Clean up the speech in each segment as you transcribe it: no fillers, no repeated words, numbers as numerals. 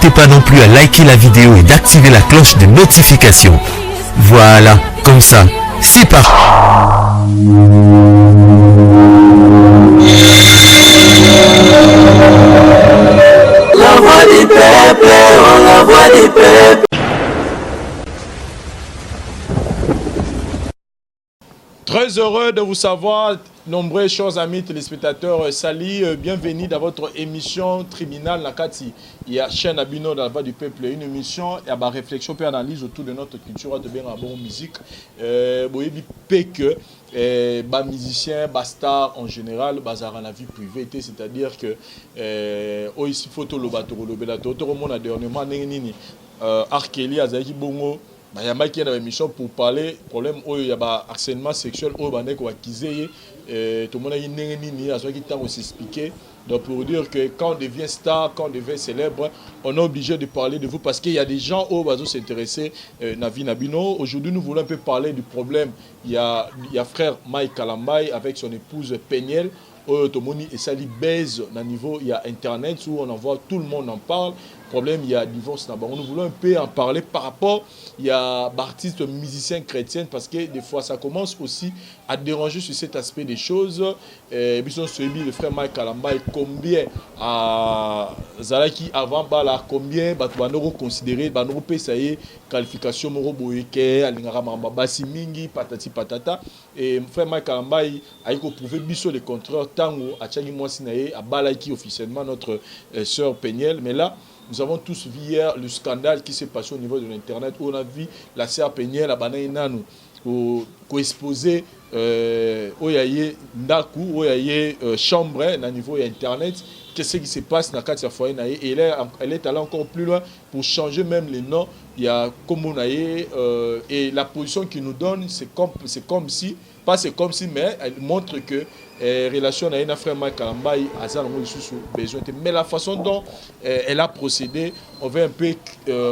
n'hésitez pas non plus à liker la vidéo et d'activer la cloche de notification. Voilà, comme ça, c'est parti. La voix du peuple, la voix du peuple. Très heureux de vous savoir, nombreux chers amis téléspectateurs. Salut, bienvenue dans votre émission Tribunal Nakati. Il y a chaîne Abino dans la voix du peuple, une émission et à réflexion et analyse autour de notre culture, de bien bon musique. Que les musiciens, les stars en général, dans la vie privée, c'est-à-dire que ici photo le bateau, le monde a dernièrement Arkeli Azaki Bongo. Il y a une émission pour parler problème où il y a harcèlement sexuel où il y a tout le monde a s'expliquer. Donc pour dire que quand on devient star, quand on devient célèbre, on est obligé de parler de vous parce qu'il y a des gens où ils s'intéresser à vie Nabino. Aujourd'hui, nous voulons un peu parler du problème. Il y a frère Mike Kalambay avec son épouse Peniel. Automoni et ça baise au niveau il y a internet où on en voit tout le monde en parle. Problème il y a divorce là-bas. Nous voulons un peu en parler par rapport il y a artistes musiciens chrétiens parce que des fois ça commence aussi à déranger sur cet aspect des choses. Et puis le frère Mike Kalamba combien à Zalaki avant bala combien banoro considéré banoro pesaye qualification moro boyeke alingara mamba basi mingi patati patata et frère Mike Kalamba a prouvé biso le contraire tango achagi mwasi na ye abalaki officiellement notre sœur Peniel mais là nous avons tous vu hier le scandale qui s'est passé au niveau de l'internet où on a vu la sœur Peniel à Banaïnanou pour exposer oyaye ndaku oyaye chambre à niveau internet. Qu'est-ce qui se passe dans Katia Foye et elle est allée encore plus loin pour changer même les noms. Il y a comme on et la position qu'il nous donne c'est comme si pas c'est comme si mais elle montre que relation avec un frère Mike Kalamba a besoin mais la façon dont elle a procédé on va un peu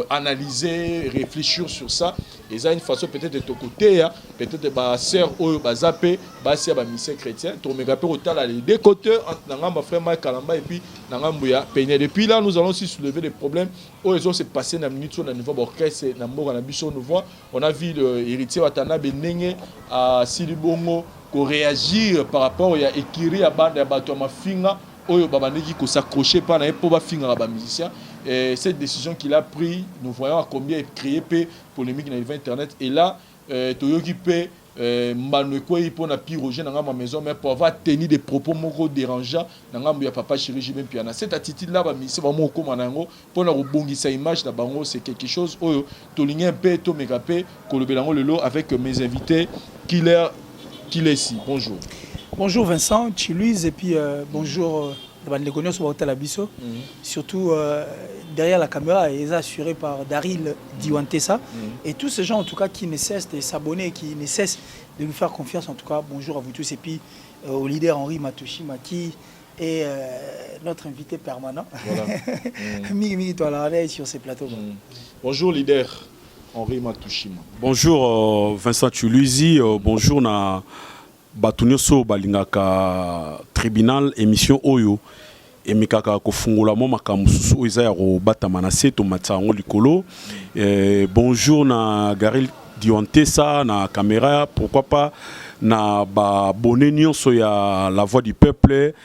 analyser réfléchir sur ça et ça une façon peut-être de ton côté peut-être ba sœur ou ba zappé ba sia ba mission chrétien to me rappelle autant les deux côtés entre ma frère Mike Kalamba et puis Nangambuya Peniel depuis là nous allons aussi soulever des problèmes où ils ont se passé dans minute sur le niveau orchestre na mboka na biso nous voit on a vu l'héritier Watanabe Nenge à Silibongo pour réagir par rapport à Ekiri à bande à bateau ma finga oyo babandeki ko s'accrocher par na pour ba finga ba musicien et cette décision qu'il a pris nous voyons à combien créé polémique dans les internet et là toyoki pe Mbanwekwe pour na piroger dans ma maison mais pour avoir tenu des propos moko dérangeants dans ngambo ya papa chéri Jimé Piana cette attitude là ba musicien vraiment comme nango pour na rebongisa image na bango c'est quelque chose oyo tolingi un peu to megape kolobelango lelo avec mes invités Killer ici. Bonjour. Bonjour Vincent, Chiluise et puis bonjour surtout derrière la caméra est assuré par Daryl Diwantessa et tous ces gens en tout cas qui ne cessent de s'abonner, qui ne cessent de nous faire confiance en tout cas. Bonjour à vous tous et puis au leader Henri Matushima qui est notre invité permanent. Voilà. sur ces plateaux. Bonjour leader. Henri Matushima. Bonjour Vincent Chuluzi, bonjour na Batunyoso balingaka tribunal émission Oyo et mikaka ko fungula mo makamususu oiza ya ko batama na seto matsango likolo. Bonjour na Garil Diontesa na caméra pourquoi pas na ba bonenio so ya la voix du peuple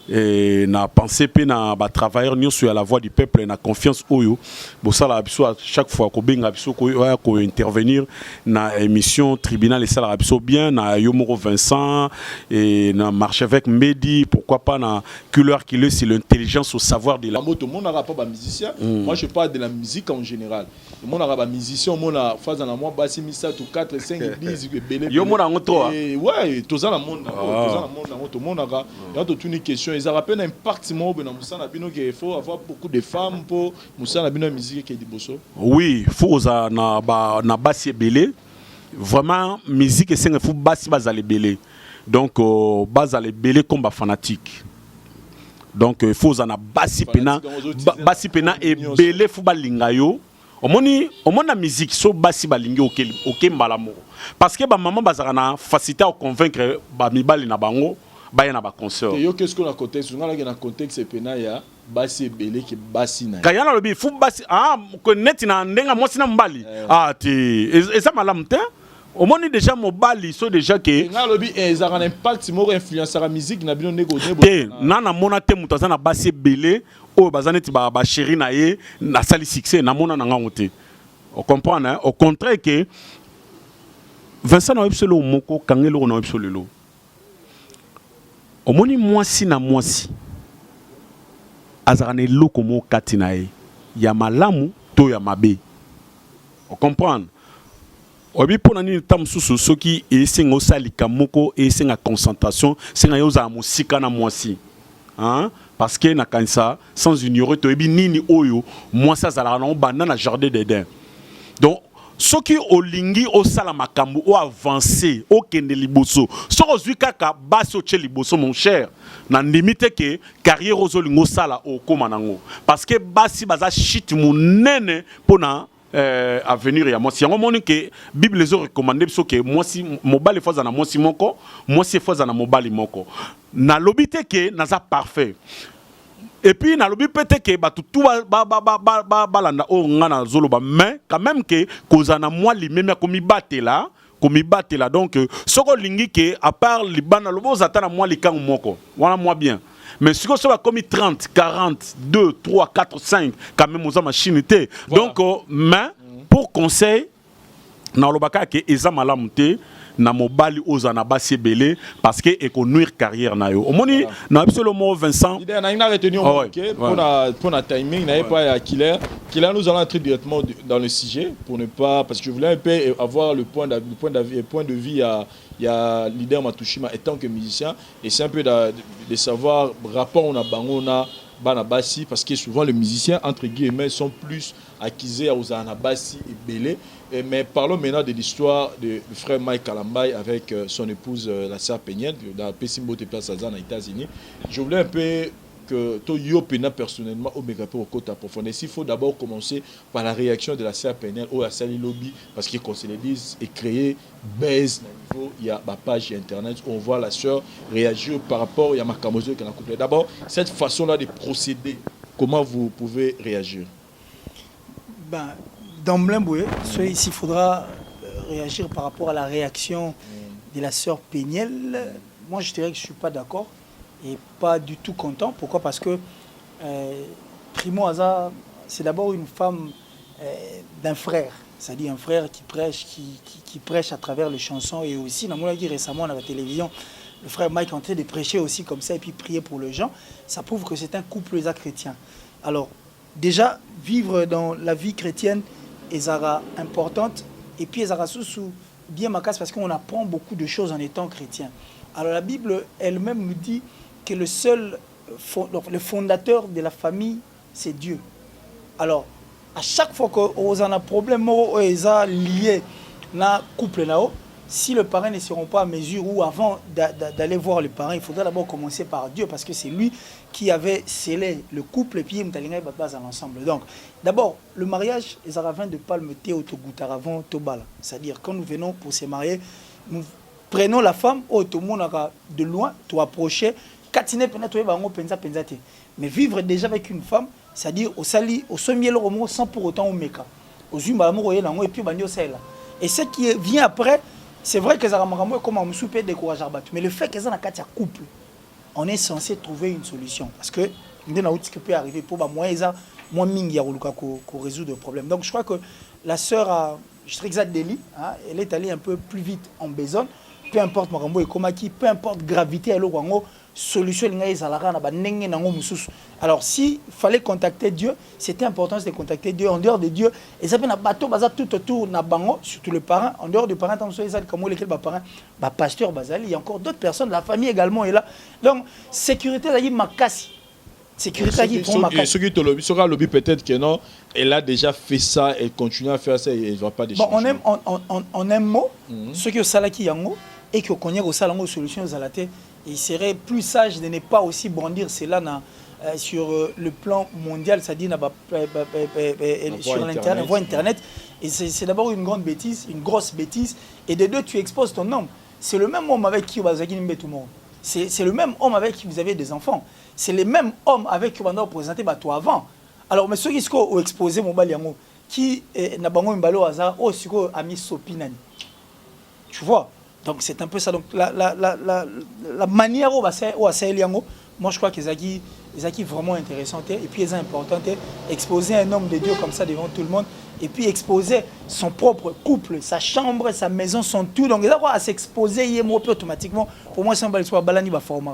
et na pensée pe na ba travailleur nyonso ya la voix du peuple na confiance oyo bosala biso à chaque fois ko benga biso ko intervenir na émission tribunal et ça la biso bien na Yomoro Vincent et na marche avec Mehdi pourquoi pas na couleur qui c'est l'intelligence au savoir de la moto mon n'a pas ba musicien moi je parle de la musique en général mon n'a pas musicien mon a phase dans moi basi misa to 4 5 églises belé yo mon ngoto ouais tous la monde tout le monde a toute une question ils rappellent un partement dans Moussa Nabino qu'il faut avoir beaucoup de femmes pour Moussa Nabino musique qui est bosso. Oui, faut na basi belé. Vraiment musique et c'est faut basi bazale belé. Donc bazale belé comme fanatique. Donc il faut na basi pena et belé faut balingayo. Au moins la musique so basi balingi ok mbalamo. Parce que ba maman bazana facilité à convaincre ba mibali na bango. ba na ba concert yo qu'est-ce qu'on a contexte on a na contexte et pena ya basi belé qui basi na kayana lobi fu basi ko net na ndenga mwasi na mbali ti eza malamu te au moins déjà mobali so déjà que na lobi ça a un impact mo influencer la musique na bino nego te na mona te mutaza na basi belé o bazaneti ba chéri na ye na sali succès na mona na ngango te on comprend hein au contraire que Vincent na epselo moko kangelo na epselo lelo omoni mwasi na mwasi azarane loko mo katina ye ya malamu to ya mabe on comprend obi pona ni tam susu soki esenga osalika moko esenga concentration senga yoza musika na mwasi hein parce que na kanisa sans ignorer to ebi nini oyo mwasi azala na banda na jardin d'Éden donc soki olingi osala makambo o avancer o kende liboso soko zwi kaka basi o che liboso mon cher na limite que carrière ozolingo sala o koma nango parce que basi baza shit munene pona avenir ya mwasi yango moni que bible zo recommander biso que mwasi mobali foza na mwasi moko mwasi foza na mobali moko na lobite que naza parfait. Et puis, na lobi peut-être que tout balanda o ngana zoloba mais quand même que kozana moi li même comme ibate là donc soko lingi que à part libana lobo zatana moi li kang moko voilà moi bien mais si on comme 30 40 2 3 4 5 quand même aux machine té donc mais pour conseil na lobaka que eza malamu te na mobali ozana basi belé parce que économique carrière na yo omoni na absolument Vincent idée na ina retenir pour na timing na pas ya Killer nous allons entrer directement dans le sujet pour ne pas parce que je voulais un peu avoir le point de vue il y a leader Matushima étant que musicien et c'est un peu de savoir rapport on a bangona banabasi parce que souvent les musiciens entre guillemets sont plus accusés à Ozanabasi et Belé. Mais parlons maintenant de l'histoire du frère Mike Kalambay avec son épouse la sœur Peñel dans Pessimbo de Place Azan aux États-Unis. Je voulais un peu que toi Yopena personnellement au Megapo au côté approfondi. Il faut d'abord commencer par la réaction de la sœur Peñel au Asali Lobby parce que qu'on se le dise et créer base niveau il y a ma page internet où on voit la sœur réagir par rapport il y a ma camozo qui a couplé. D'abord cette façon-là de procéder, comment vous pouvez réagir? Ben d'emblée, ici il faudra réagir par rapport à la réaction de la sœur Peñel. Moi, je dirais que je ne suis pas d'accord et pas du tout content. Pourquoi? Parce que Primo Aza, c'est d'abord une femme d'un frère. C'est-à-dire un frère qui prêche à travers les chansons. Et aussi, dans mon dit récemment, à la télévision, le frère Mike est en train de prêcher aussi comme ça et puis prier pour les gens. Ça prouve que c'est un couple chrétien. Alors, déjà, vivre dans la vie chrétienne, Ezara importante et puis Ezara sous bien ma casse parce qu'on apprend beaucoup de choses en étant chrétien. Alors la Bible elle-même nous dit que le fondateur de la famille c'est Dieu. Alors à chaque fois qu'on a un problème est lié na couple là-haut, si les parents ne seront pas à mesure ou avant d'aller voir les parents, il faudrait d'abord commencer par Dieu parce que c'est lui qui avait scellé le couple et puis il m'a base à l'ensemble. Donc, d'abord, le mariage, les Aravins de Palmeté au Togoutaravon, Tobala. C'est-à-dire, quand nous venons pour se marier, nous prenons la femme, de loin, tu approcher, mais vivre déjà avec une femme, c'est-à-dire au sali, au sommier sans pour autant au meka. Aux humains, et puis et ce qui vient après, c'est vrai que Zaramaramo est comme un souper décourageant, mais le fait que ça n'a qu'à couple, on est censé trouver une solution parce que ce qui peut arriver pour moi mingi ya résoudre le problème. Donc je crois que la sœur a je sais exact Deli, elle est allée un peu plus vite en besogne, peu importe Marambo et Komaki, peu importe gravité elle a solution alors s'il fallait contacter Dieu, c'était important de contacter Dieu. En dehors de Dieu, et ça fait bateau tout autour na bango, surtout les parents. En dehors des parents, comme lesquels parents, pasteur Bazali, il y a encore d'autres personnes, la famille également est là. Donc sécurité là, il m'a cassé. Sécurité pour ma casse. Ce qui te lobby sera lobby peut-être que non, elle a déjà fait ça, elle continue à faire ça et elle ne va pas des choses. On aime mot, ce que Salaki Yango et que connaît au salon solution Zalaté. Il serait plus sage de ne pas aussi brandir cela sur le plan mondial, c'est-à-dire sur l'internet, voie internet. Et c'est d'abord une grande bêtise, une grosse bêtise. Et de deux, tu exposes ton homme. C'est le même homme avec qui Bazaki Nimbe tout le monde. C'est le même homme avec qui vous avez des enfants. C'est le même homme avec qui vous avez présenté toi avant. Alors, mais ceux qui sont exposés, mon baliango, qui n'a pas un hasard, aussi ami Sopinani. Tu vois? Donc, c'est un peu ça. Donc, la manière où moi, je crois que c'est vraiment intéressante. Et puis, c'est important exposer un homme de Dieu comme ça devant tout le monde. Et puis, exposer son propre couple, sa chambre, sa maison, son tout. Donc, à s'exposer, il est automatiquement. Pour moi, c'est un bel histoire. Balani va former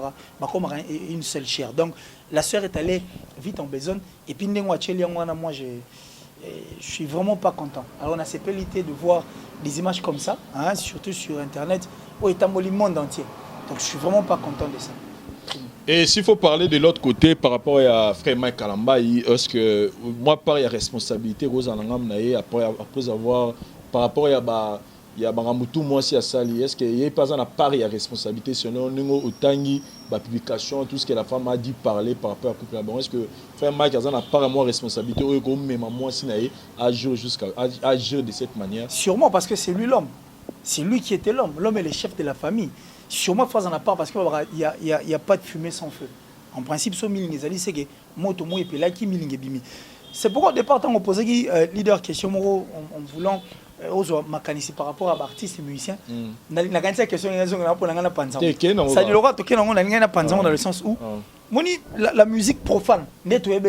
une seule chair. Donc, la sœur est allée vite en besogne. Et puis, moi, je suis vraiment pas content. Alors, on a cette qualité de voir des images comme ça, hein, surtout sur Internet, où est le monde entier. Donc, je suis vraiment pas content de ça. Et s'il faut parler de l'autre côté par rapport à frère Mike Kalamba, est-ce que moi, par la responsabilité, après avoir, par rapport à il y a Baramutu, moi aussi à Sali, est-ce qu'il n'y a pas un part de responsabilité selon nous, Otangi, la publication, tout ce que la femme a dit parler par rapport à couple là-bas? Est-ce que frère Mike a un part de moi responsabilité, ou même moi aussi agir de cette manière? Sûrement parce que c'est lui l'homme. C'est lui qui était l'homme. L'homme est le chef de la famille. Sûrement, il faut en part parce qu'il n'y a pas de fumée sans feu. En principe, ce que c'est que moto mo et là qui bimi. C'est pourquoi au départ, on posait leader question en voulant makanisi par rapport à l'artiste et musicien. La question est ça dit l'aura toqué dans le sens où la musique profane, tu es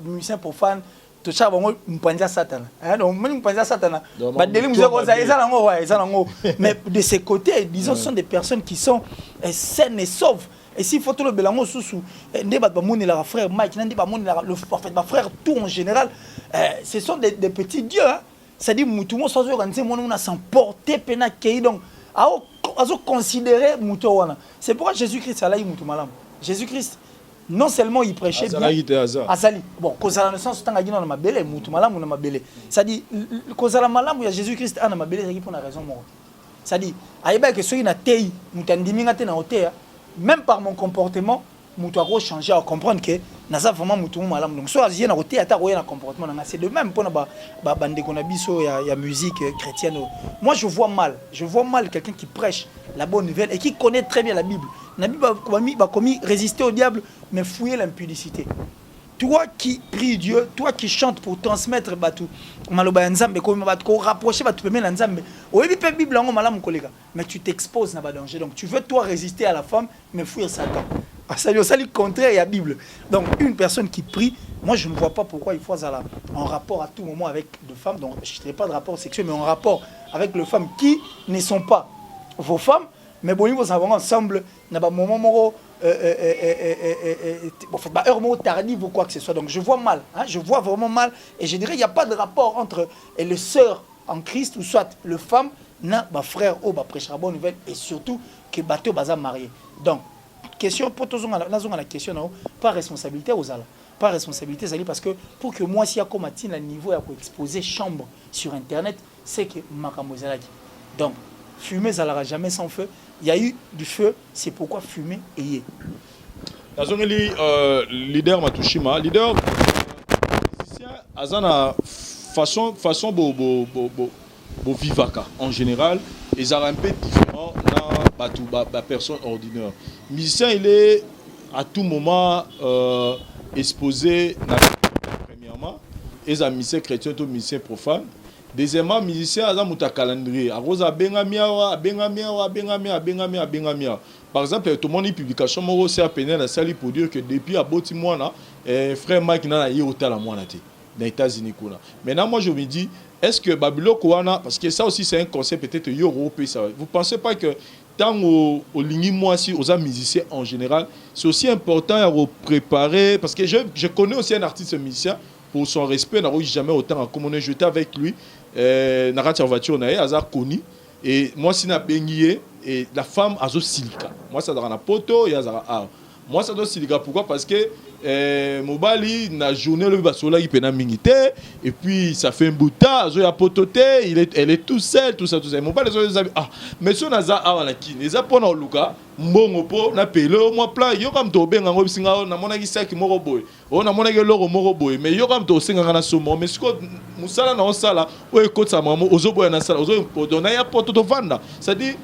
musicien profane. Tu sais, mais de ces côtés, disons, ce sont des personnes qui sont saines et sauves. Et s'il faut tout le bélango sous le frère Mike, le frère tout en général, ce sont des petits dieux. C'est-à-dire que tout le monde s'emporter donc à considérer c'est pourquoi Jésus-Christ a malam. Jésus-Christ non seulement il prêchait bien Azali bon kozala no sens tanga gino na mabele mutu malamu na mabele c'est-à-dire kozala malamu ya Jésus-Christ ana mabele c'est pour une raison moko c'est-à-dire ayeba que soki na tei mutandiminga te na otea même par mon comportement mutu a changer à comprendre que naza vraiment mutu malamu donc so azien na otea ta roya na comportement na c'est de même pour na bande ko na biso ya musique chrétienne. Moi je vois mal quelqu'un qui prêche la bonne nouvelle et qui connaît très bien la Bible. La Bible va commis résister au diable, mais fouiller l'impudicité. Toi qui pries Dieu, toi qui chantes pour transmettre Batou, Maloba Nzambe, rapprocher Batou, Bible, mais tu t'exposes dans le danger. Donc tu veux toi résister à la femme, mais fuir Satan. Ça c'est le contraire à la Bible. Donc une personne qui prie, moi je ne vois pas pourquoi il faut avoir en rapport à tout moment avec des femmes. Donc je ne dirais pas de rapport sexuel, mais en rapport avec les femmes qui ne sont pas vos femmes. Mais bon, vous avez ensemble, il y a un moment heure tardive ou quoi que ce soit. Donc je vois mal, je vois vraiment mal. Et je dirais qu'il n'y a pas de rapport entre les sœurs en Christ ou soit le femme, frère ou prêcher la bonne nouvelle et surtout que bateau baza marié. Donc, question pour tous la question, pas responsabilité aux ala. Pas responsabilité, parce que pour que moi, si y a comme un niveau à exposer chambre sur Internet, c'est que ma camozalaki. Donc, fumer, ça n'ira jamais sans feu. Il y a eu du feu, c'est pourquoi fumer et y est. Nazongeli leader Matushima, leader musicien azana façon bo vivaka en général, ils ont un peu différent na personne ordinaire. Musicien il est à tout moment exposé premièrement, ils ont musicien chrétien ou musicien profane. Deuxièmement, musicien a un calendrier. Par exemple, tout le monde publication moi c'est à peine la salle pour dire que depuis à Botimwana, frère Mike n'a eu autant la moitié dans les États-Unis. Maintenant, moi je me dis, est-ce que Babylone Kouana, parce que ça aussi c'est un concept peut-être européen, ça. Vous pensez pas que tant au lignes moi si aux musiciens en général, c'est aussi important à préparer parce que je connais aussi un artiste musicien. Pour son respect, n'a jamais autant en commun. J'étais avec lui, n'a pas voiture, n'a hasard connu. Et moi, si n'a baigné, et la femme a zo silica. Moi, ça dans la poto, il y a ça. Moi, ça doit silica. Pourquoi? Parce que Mobali, na journée le basola il pena mingité et puis ça fait un bout de temps, zo ya pototé, elle est tout seul, tout ça. Mobali zo mais si on a ça à la kine, ils apprennent au luka, mbongo po na pelo moi plan, yo comme to benga ngo bisinga na mona ki saki moko boy. On a mona ke loro moko boy, mais yo comme to singa na somo, mais siko musala na osala, o ekotsa mamo ozo boy na sala, ozo dona ya poto to vanda. C'est-à-dire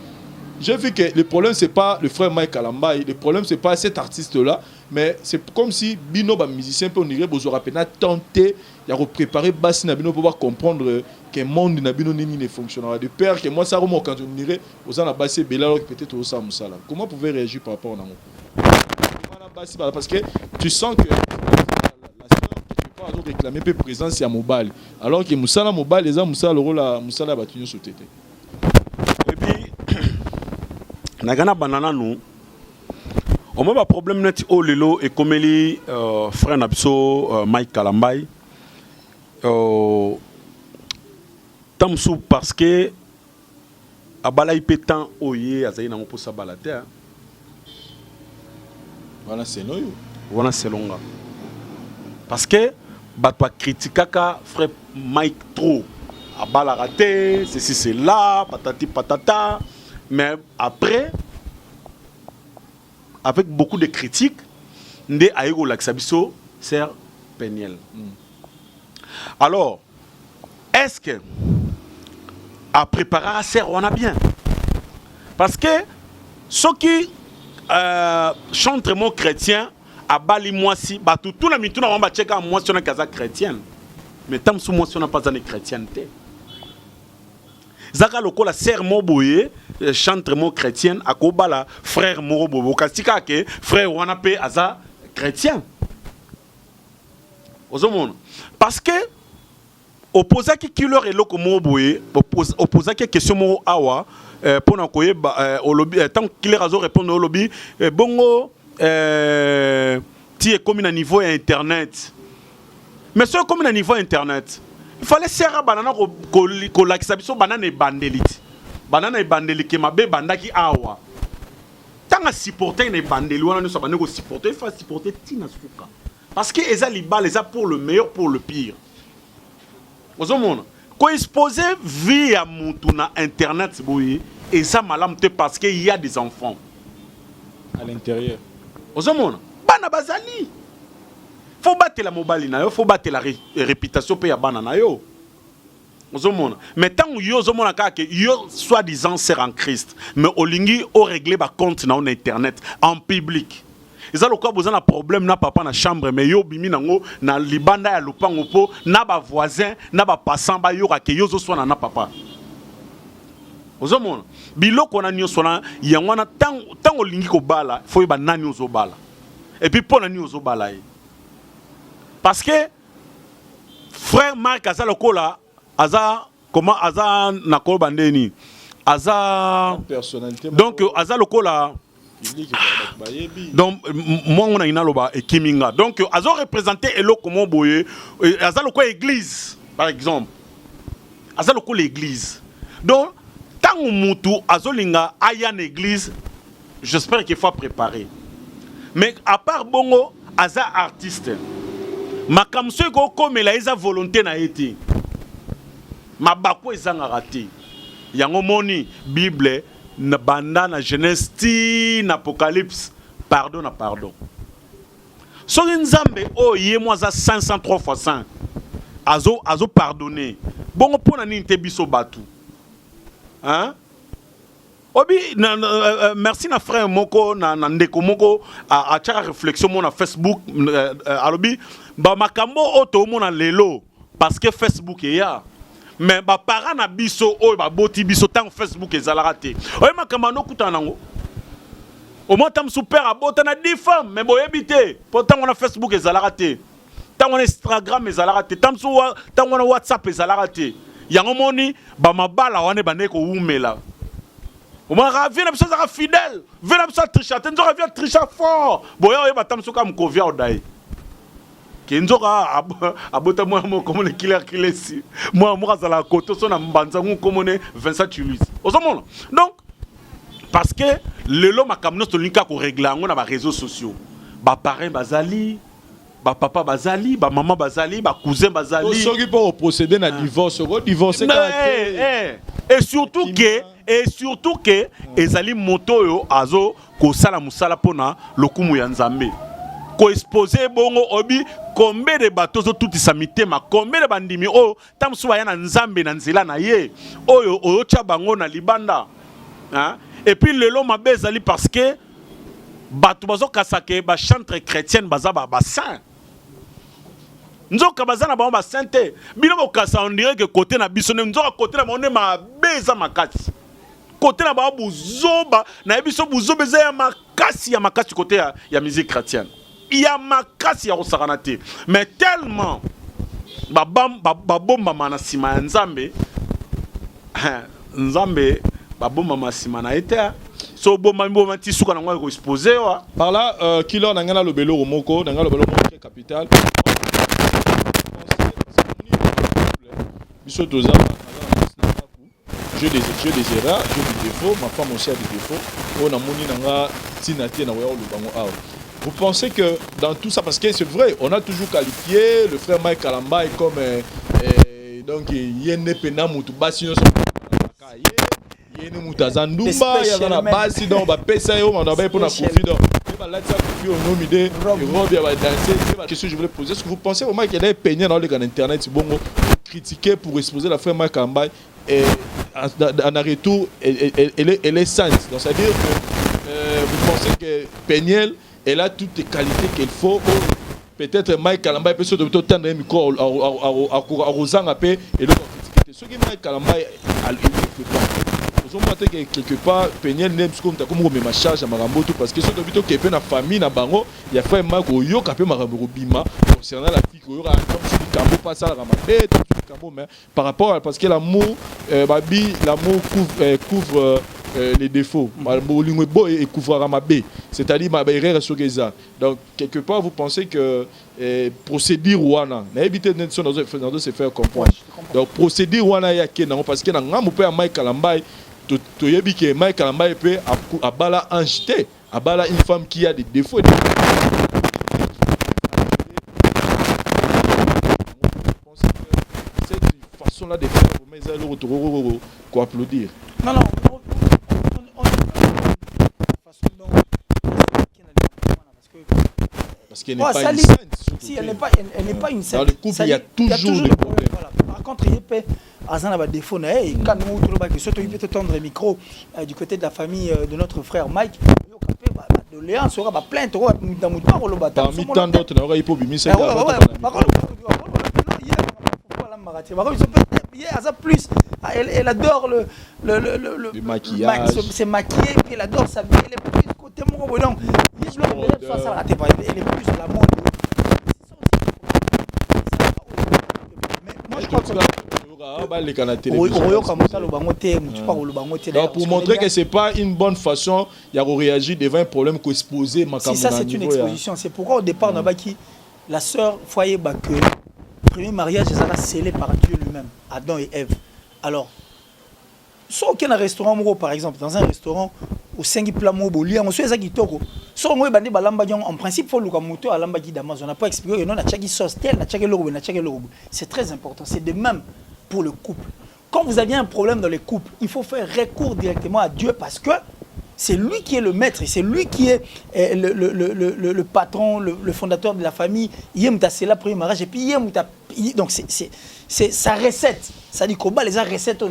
j'ai vu que le problème c'est pas le frère Mike Kalambay, le problème c'est pas cet artiste là, mais c'est comme si bino ba musicien peut on dirait bozora pena tenter ya préparer basse na bino pour pouvoir comprendre que le monde na bino nini ne fonctionnera de peur que moi ça remonte quand on dirait aux en a bassé bela alors que peut-être au ça musala. Comment vous pouvez réagir par rapport à ça? Parce que tu sens que réclamer peu présence à mobile alors que musala mobile les gens musala le rôle à musala batunyo sotete. Et puis nagana banana nous on a un problème net au lelo et comme les frère Nabso Mike Kalambay tamsou parce que abala ipetan oye azayi na mopo sa balate voilà c'est nous voilà c'est longa parce que batwa critikaka frère Mike trop abala raté ceci c'est là patati patata mais après avec beaucoup de critiques nde aïgo laksabiso Ser Peniel. Alors est-ce que à préparer à Ser on a bien parce que ceux qui chantent mon chrétien à Bali moi si batou tout la mituna on va checker moi si on a casa chrétienne mais tant sous moi si on n'a pas de chrétienté zaka lokola Ser Moboye chante mon chrétienne à Kobala frère Morobobo kastika ke frère wana pe aza chrétien ozomona parce que opposa ki killer et loko Moroboye opposa ki question moro awa pour na koye au lobby tant qu'il raison répondre au lobby bongo tu es comme à niveau internet mais c'est comme à niveau internet il fallait serrer banana ko lakisabiso banana e bandelite banana e bandelike mabe bandaki awa tant à supporter ne bandeli wana so banako supporter il faut supporter tina suka parce que eza libal eza pour le meilleur pour le pire ozomona ko exposer vie à mutu na internet boye eza malam te parce que il y a des enfants à l'intérieur ozomona bana bazali faut battre la mobile na yo faut battre la réputation pe ya bana na yo ozomona mais tant yo ozomona ka ke yo soi-disant ser en Christ mais olingi o régler ba compte na on internet en public eza lokwa bozana problème na papa na chambre mais yo bimi nango na libanda ya lupango po na ba voisin na ba passant ba yo ka ke yo zo sona na papa ozomona biloko na nyonso na yango na tant olingi ko bala faut ba nani ozo bala et puis pour nani ozo bala parce que frère Marc aza lokola aza comment aza na ko bandeni aza personnalité donc aza lokola donc moi on a une loba et kiminga donc azo représenter eloko mo boye aza lokola église par exemple aza lokola église donc tant mutu azolinga aya na église j'espère qu'il faut préparer mais à part bongo aza artiste makamso ko komela eza volonté na été mabako ezanga raté yango moni bible na banda na Genèse ti na Apocalypse pardon na pardon so nzambe o ye moi za 503 fois 5 azo pardonner bongo pona ni te biso batu hein obi merci na frère moko na ndeko moko a tchaka réflexion mon na Facebook alobi ba makambo oto mona lelo parce que Facebook est ya mais ba parents na biso o ba boti biso tant Facebook ezalaka te oye makambo no kutana ngo au moins tam super abota na 10 femmes mais boyebi te pourtant on a Facebook ezalaka te tant on Instagram ezalaka te tant on a WhatsApp ezalaka te yango moni ba mabala wane bande ko umela au moins ravi na biso za fidèle vient na biso tricher tenzo revient tricher fort boya oye batam suka mkovia odai kenzoka abota moi comme le killer si moi za la koto so na mbanza ngu comme ne Vincent Chuluis ozomona donc parce que lelo makamno to linka ko régler ngo na ba réseaux sociaux ba parrain bazali ba papa bazali ba maman bazali ba cousin bazali ceux qui peuvent procéder na divorce divorcer et surtout que ezali moto yo azo ko sala musala pona lokumu ya nzambe ko exposer bongo obi combien de bateaux zo tout isamité ma combien de bandimi o tamsuwa ya na nzambe na nzela na ye oyo oyo cha bango na libanda hein Et puis le long mabe ezali parce que bato bazo kasake ba chantre chrétienne baza ba saint. Nzoka baza na ba sainté. Bino bokasa on dirait que côté na biso ne nzoka côté na monde mabe za makati. Côté na ba buzoba na biso buzoba za ya makasi côté ya musique chrétienne. Il y a makasi ya kosakana te. Mais tellement babomba mana sima nzambe nzambe babomba masima na eta so bomba mboma tisuka na ngwa ko exposer wa par là kilo na ngana lobelo romoko na ngana lobelo moko capital biso toza je des erreurs je des défauts ma femme aussi a des défauts on a moni na nga tina tie na wa lobango awa. Vous pensez que dans tout ça, parce que c'est vrai, on a toujours qualifié le frère Mike Kalamba comme donc il y a une pena mutu basi no il y a une mutazandumba il y a la basi donc ba pesa yo on a pas pour la conflit donc va là ça conflit au nom de robe il va danser c'est question je voulais poser est-ce que vous pensez vraiment qu'il y a des peignes dans le internet bon critiquer pour exposer la frère Mike Kalamba et en retour elle est sainte donc ça veut dire que vous pensez que Peignel elle a toutes les qualités qu'il faut. Peut-être Mike Kalamba peut se tendre un micro à Rosanga et le ce qui Mike Kalamba a quelque part Peignel n'est comme ta comme ma charge à Marambo tout parce que ce que tu na famille na bango il y a fait Mike Oyo capé Marambo bima concernant la fille Oyo comme si le cambo pas ça la ramade mais par rapport parce que l'amour l'amour couvre les défauts et couvrir ma baie c'est-à-dire ma baie sur donc quelque part vous pensez que procédure wana na éviter de se faire comprendre donc procédure wana ya kenan parce que na ngamu pe Mike Kalamba to yebi que Mike Kalamba peut abala anjeter abala une femme qui a des défauts cette façon là de faire mais ça le quoi applaudir non parce qu'elle n'est pas une sainte. Si elle n'est pas une sainte. Dans le couple, il y a toujours des problèmes. Voilà. Par contre, il peut avoir des défauts. Quand nous peut tendre le micro du côté de la famille de notre frère Mike, Léon sera plainte. Parmi tant d'autres, il peut bimmer ça. Plus, elle adore le maquillage. C'est maquillé, puis elle adore s'habiller. Elle est plus côté mon donc elle est plus la mode. Moi je crois que pour montrer que c'est pas une bonne façon, il y a réagi devant un problème qu'on exposé. Si ça c'est une exposition, c'est pourquoi au départ on a qui la sœur foyer que le premier mariage est scellé par Dieu lui-même, Adam et Ève. Alors, soit aucun restaurant, par exemple, dans un restaurant, au 5 plats mobo, on soit ça qui toko. Soit on bandi balamba en principe faut le moto à lamba qui d'Amazon. On n'a pas expliqué non na chaki sauce tel, na chaki logo, na chaki logo. C'est très important. C'est de même pour le couple. Quand vous avez un problème dans les couples, il faut faire recours directement à Dieu parce que c'est lui qui est le maître, c'est lui qui est le patron, le fondateur de la famille. C'est la première mariage et puis donc c'est sa recette. Ça dit qu'on les recettes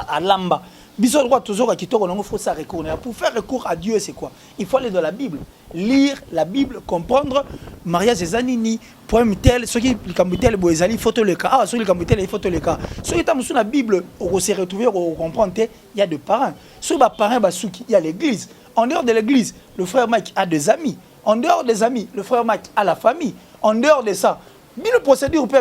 à lamba. Biso droit toujours à Kitoko, il faut ça recours. Pour faire recours à Dieu, c'est quoi? Il faut aller dans la Bible, lire la Bible, comprendre mariage des anini, poème tel, ceux qui le boisali, il faut le cas. Ah, ceux qui le il faut le cas. Ceux qui sont la Bible, on s'est retrouvé, on comprend, il y a des parents. Ceux qui parents, il y a l'église. En dehors de l'église, le frère Mike a des amis. En dehors des amis, le frère Mike a la famille. En dehors de ça, le procédure peut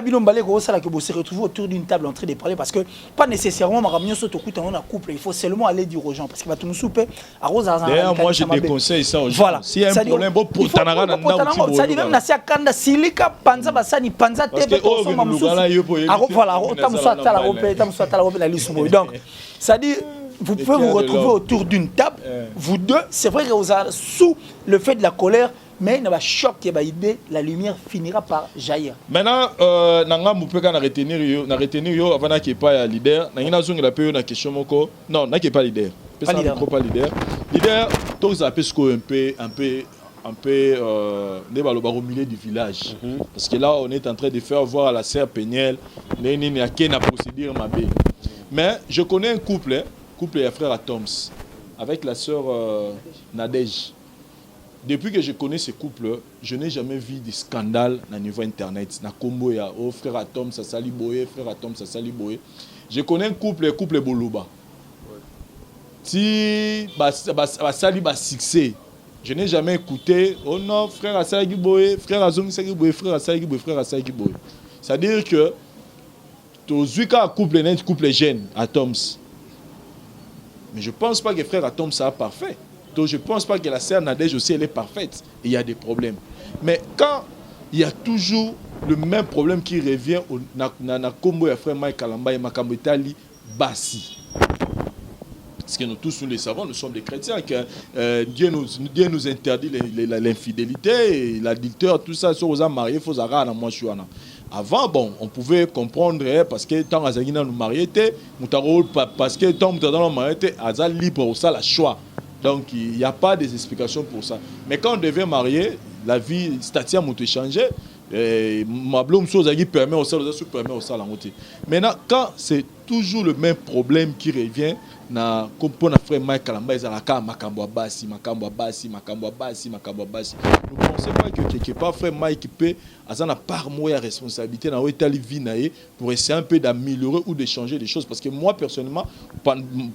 se retrouver autour d'une table en train de parler parce que pas nécessairement un couple, il faut seulement aller dire aux gens parce que tout d'ailleurs moi je déconseille ça aux gens. Voilà. S'il y a un problème bon pour tanara na ça dit même na sia kanda silika panza basani panza tebe ko soma mususu voilà donc ça dit vous pouvez vous retrouver autour d'une table vous deux c'est vrai que vous êtes sous le fait de la colère. Mais il y a un choc qui est idée, la lumière finira par jaillir. Maintenant, nanga mupeka na retenir yo avant na pas ya leader. Na ina zonga la pe na question moko. Non, na pas leader. Pas leader. Leader, tous appellent un peu au milieu du village. Parce que là on est en train de faire voir à la sœur Peignel na procédure ma bé. Mais je connais un couple et frère à Toms. avec la sœur Nadège. Depuis que je connais ce couple, je n'ai jamais vu de scandale au niveau internet. Na combo ya oh frère Atom ça sali boye, frère Atom ça sali boye. Je connais un couple Boluba. Si sali ba succès, je n'ai jamais écouté oh non frère Asali boye, frère Azong sali boye, frère Asali boye, frère Asali boye. C'est-à-dire que Tozuka couple jeune Atoms. Mais je pense pas que frère Atom ça parfait. Donc je ne pense pas que la sœur Nadège aussi elle est parfaite. Et il y a des problèmes. Mais quand il y a toujours le même problème qui revient na combo ya frère Mike Kalamba et Makambo Itali Bassi. Parce que nous tous nous le savons, nous sommes des chrétiens, que Dieu nous interdit l'infidélité, l'adultère, tout ça, sur aux mariés, il faut arrêter à moi. Avant, bon, on pouvait comprendre parce que tant que nous mariés, parce que tant que nous mariés, nous libre pour ça, la choix. Donc, il n'y a pas des explications pour ça. Mais quand on devient marié, la vie, statia m'a changé. Ma blôme chose qui permet au sol, permet au sol. Maintenant, quand c'est toujours le même problème qui revient, na comme na frère Mike Kalamba ezalaka makambo abasi. Nous pensons pas que quelque part frère Mike peut azana par moya responsabilité na wetali vie nae pour essayer un peu d'améliorer ou de changer les choses parce que moi personnellement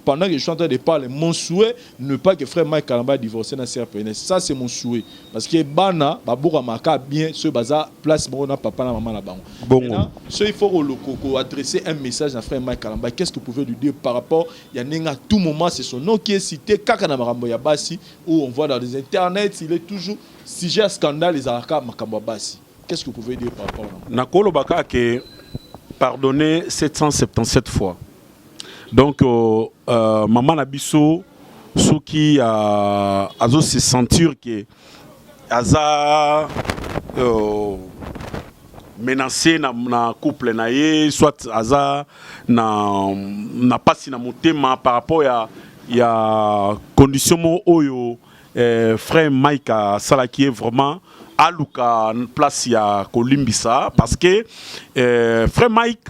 pendant que je suis en train de parler mon souhait ne pas que frère Mike Kalamba divorcer na sœur Pénès. Ça c'est mon souhait parce que bana babura maka bien ce baza place na papa na maman na bango. Bon ce il faut adresser un message à frère Mike Kalamba. Qu'est-ce que vous pouvez lui dire par rapport il y a à tout moment, c'est son nom qui est cité. Kakana Makambo Yabasi, où on voit dans les internets, il est toujours sujet à scandale, les Araka Makambo Yabasi. Qu'est-ce que vous pouvez dire par rapport à ça? Nakolo Baka qui pardonné 777 fois. Donc, Maman Nabiso, ceux qui a se sentir que Aza menacé na couple naie soit aza na pasi na motema par rapport ya condition mo oyo frère Mike sala qui est vraiment aluka place ya kolimbisa parce que frère Mike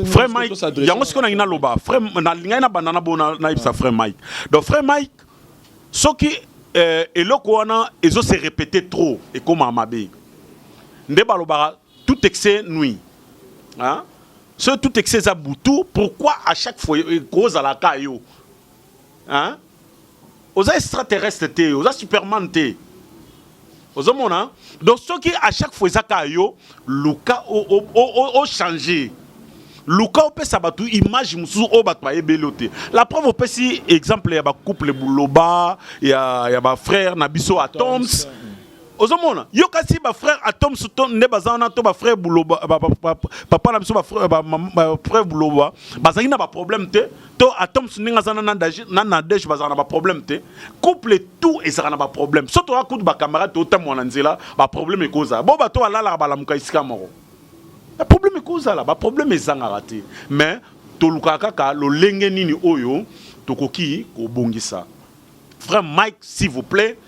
frère Mike yango ce qu'on a ina loba frère na linga na banana bona na ibsa frère Mike donc frère Mike ce qui eloko wana ezo se répéter trop et comme amabe tout excès nuit. Hein? Ce tout excès zaboutou, pourquoi à chaque fois cause à la caillou? Hein? Aux extraterrestres, aux superman, aux hommes, hein? Donc ce qui à chaque fois caillou, Luka au changé. Luka au sabatou image musu au batmaye belote. La preuve au si exemple il y a couple Bouloba, il y a frère Nabiso Atoms. Ozomona yo kasi ba frère Atom Souton ne bazana to ba frère Bouloba papa na biso ba frère Bouloba bazaki na ba problème te to Atom Souninga zana na Nadège bazana ba problème te couple tout et ça na ba problème surtout a coup de ba camarade to ta mwana nzela ba problème e koza bo ba to alala ba la muka isika moko ba problème e koza la ba problème ezanga raté mais to lukaka ka lo lenge nini oyo to koki ko bongisa frère Mike s'il vous plaît.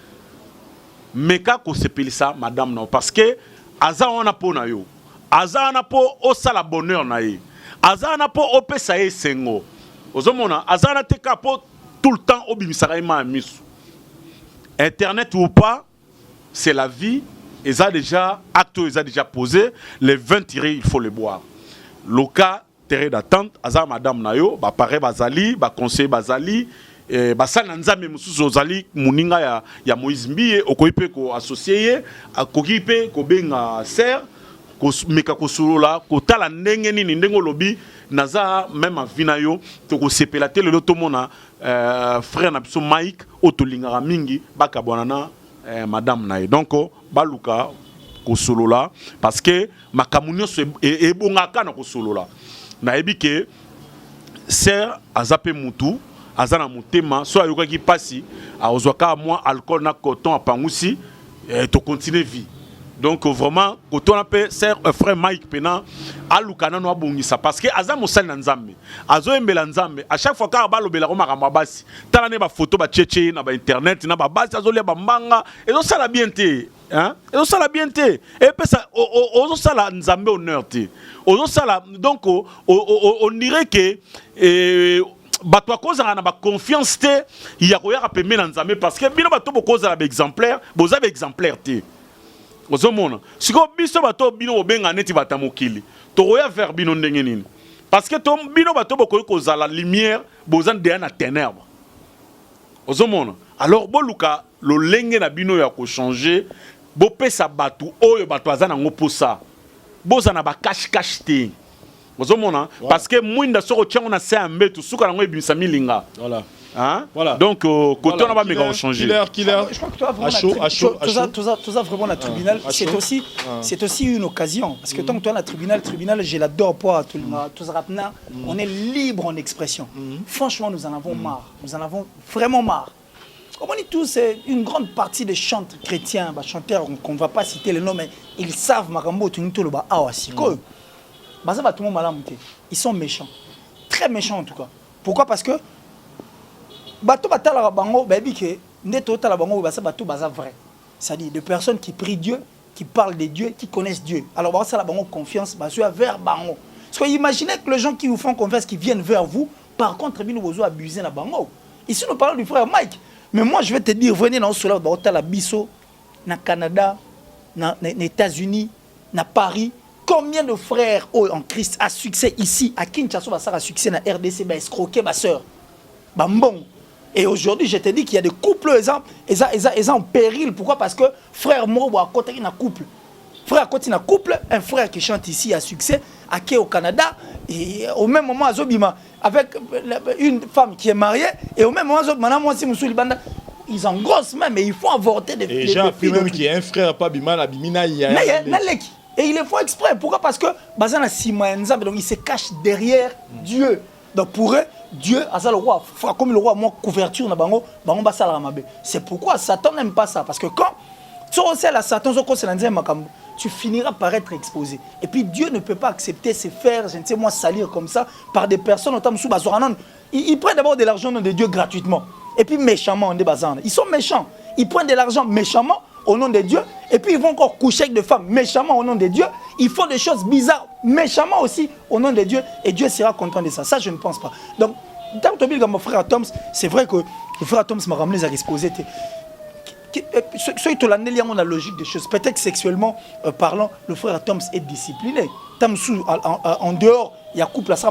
Mais quand on s'appelle ça, madame, non, parce que Aza on a po na yo, Aza on a po au sala bonheur na ye, Aza on a po au pesa ye sengo, ozomona Aza na te kapo tout le temps au bimisaraïma amisu. Internet ou pas, c'est la vie. Ils ont déjà acté, ils ont déjà posé les 20 tirés, il faut les boire. Loka terrain d'attente, Aza madame na yo, ba pare bazali, ba conseil bazali. Basana nzambe mususu ozali muninga ya Moïse Mbiye okoipe ko associé akokipe ko benga ser ko meka ko solola ko tala ndenge nini ndengo lobi naza même avina yo to ko sepela tele lo tomona frère na biso Mike otolinga mingi bakabwana na madame nae donc baluka ko solola parce que makamunyo e bongaka na ko solola na ebike ser azape mutu azana mutema soit yoka qui passe a ozwaka moi alcool na coton a pangusi to continuer vie donc vraiment coton a pe ser frère Mike pena alukana no abongisa parce que azamo sal na nzambe azo embela nzambe à chaque fois ka balobela ko makamba basi tala ne ba photo ba tchétché na ba internet na ba basi azo le ba mbanga ezo sala bien te hein ezo sala bien te et pe ça ozo sala nzambe honneur te ozo sala donc on dirait que bato akozala na ba confiance te ya koya pembe na nzambe parce que bino bato bokozala ba exemplaire boza ba exemplaire te ozomona siko biso bato bino obenga neti batamokili to koya vers bino ndenge nini parce que to bino bato bokoyi kozala lumière boza de na ténèbre ozomona alors boluka lo lenge na bino ya ko changer bopesa bato oyo bato aza nango posa boza na ba cache te ozomona parce que mwinda soko tiango na se ambeto suka nango ebimisa milinga voilà. Hein? Voilà. Donc, côté voilà. on va méga changer. Je crois que toi, vraiment, la tribunal, c'est aussi une occasion. Parce que tant que toi, la tribunal, j'ai l'adore pour tout le monde. On est libre en expression. Franchement, nous en avons marre. Nous en avons vraiment marre. Comme on dit tous, une grande partie des chanteurs chrétiens, chanteurs qu'on ne va pas citer les noms, mais ils savent Marambo, Tunitoloba, Awasiko. Ils sont méchants. Très méchants en tout cas. Pourquoi? Parce que bato batala bango baby ke ndeto tala bango basa bato baza vrai. C'est-à-dire des personnes qui prient Dieu, qui parlent de Dieu, qui connaissent Dieu. Alors bah ça la bango confiance baso vers bango. Parce que imaginez que les gens qui vous font confiance qui viennent vers vous, par contre bien vous abuser na bango. Ici nous parlons du frère Mike. Mais moi je vais te dire venez dans cela ba tala biso na Canada, na États-Unis, na Paris. Combien de frères en Christ a succès ici à Kinshasa ça a succès na RDC ba escroquer ma sœur. Ba mbon. Et aujourd'hui, je te dis qu'il y a des couples ils en péril. Pourquoi? Parce que frère Mobo à côté d'un couple. Frère à côté d'un couple, un frère qui chante ici à succès, à qui au Canada, et au même moment à Zobima, avec une femme qui est mariée, et au même moment, ils engrossent même, et ils font avorter des filles. Et j'ai appris même qu'il y a un frère, pas Bima, la Bimina, il y a et ils le font exprès. Pourquoi? Parce que Bazana Simaenza, donc il se cache derrière Dieu. Donc pour eux, Dieu a le roi, comme le roi, moi, couverture, c'est pourquoi Satan n'aime pas ça. Parce que quand tu recèles à Satan, tu finiras par être exposé. Et puis Dieu ne peut pas accepter se faire, je ne sais moi, salir comme ça par des personnes. Ils prennent d'abord de l'argent de Dieu gratuitement. Et puis méchamment, ils sont méchants. Ils prennent de l'argent méchamment au nom de Dieu. Et puis ils vont encore coucher avec des femmes méchamment au nom de Dieu. Ils font des choses bizarres méchamment aussi au nom de Dieu. Et Dieu sera content de ça. Ça, je ne pense pas. Donc, tant que mon frère Toms, c'est vrai que le frère Toms m'a ramené à exposer. Ceux qui ont la logique des choses, peut-être sexuellement parlant, le frère Toms est discipliné. En dehors, il y a couple à ça,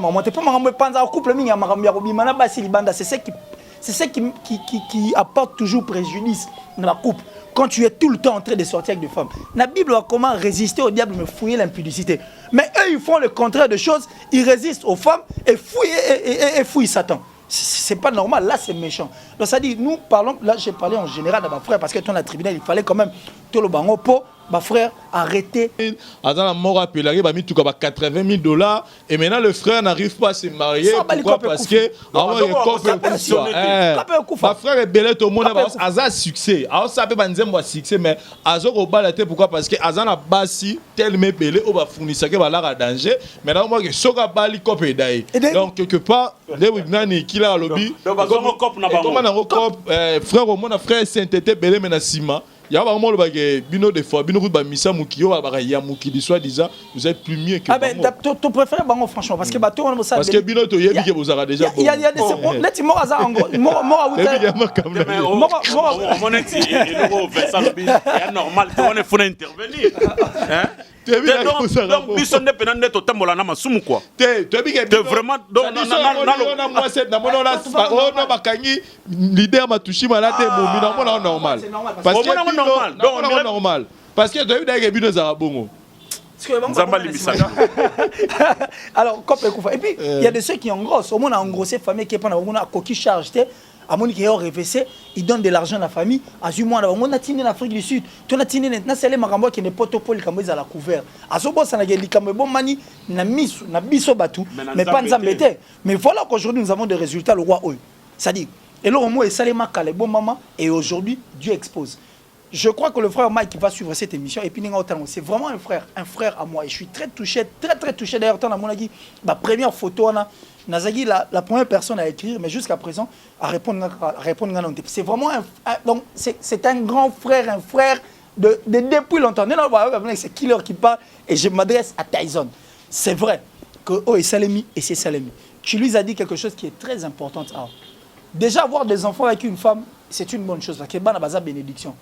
c'est ce qui apporte toujours préjudice dans la couple. Quand tu es tout le temps en train de sortir avec des femmes. La Bible a comment résister au diable, mais fouiller l'impudicité. Mais eux, ils font le contraire de choses. Ils résistent aux femmes et fouillent Satan. C'est pas normal. Là, c'est méchant. Donc, ça dit, nous parlons, là, j'ai parlé en général de ma frère, parce que ton tribunal, il fallait quand même tout le bango pour ma frère arrêter. Dans la mort à Pelari, il a mis tout comme $80 000. Et maintenant, le frère n'arrive pas à se marier. Pourquoi? Parce que ma frère est belle, tout le monde a succès. Alors, ça peut pas dire moi succès, mais Azo Robalate, pourquoi? Parce que Azan a basi tellement belé, on va fournir ça qui va là à danger. Maintenant, moi, je suis bali cop et d'ailleurs. Donc, quelque part, les Wignani qui l'a lobby. Frère, mon frère Saint-Tété belé, mais Sima. Il y a vraiment le bino de fois, bino de misa mukio, ya mukili soit disant, vous êtes plus mieux que ah ben, tu préfères bango franchement parce que bateau on ça. Parce que bino to yebi que vous avez déjà. Il y a des là tu mors à ango, mort mon ex il est ça le normal, on est faut intervenir. Hein? Donc, biso ne penande to tambola na masumu quoi. Te vraiment donc na bakangi leader matushi malade momi na mona normal. Parce que normal. Parce que tu as vu d'ailleurs bino za bongo. Alors, et puis il y a de ceux qui engrossent. Au moins on a engrossé famille qui est pas on a coquille charge. À mon qui est hors RVC, ils donnent de l'argent à la famille. À Jumois, on a tenu l'Afrique du Sud. On a tenu maintenant c'est les marambos qui n'est pas tout pour les caméras à la couvert. À ce moment ça n'a pas les caméras bon mani na biso batu mais pas nous embêter. Mais voilà qu'aujourd'hui nous avons des résultats le roi Oy. Ça dit et là au moins ça les marque les bons mamans et aujourd'hui Dieu expose. Je crois que le frère Mike va suivre cette émission et puis c'est vraiment un frère à moi et je suis très touché d'ailleurs tant à mon avis ma première photo Nazagi la première personne à écrire mais jusqu'à présent à répondre c'est vraiment donc c'est un grand frère un frère de depuis longtemps c'est Killer qui parle et je m'adresse à Tyson c'est vrai que oh et Salemi et c'est Salemi tu lui as dit quelque chose qui est très important. Déjà, avoir des enfants avec une femme, c'est une bonne chose. Parce que c'est bénédiction.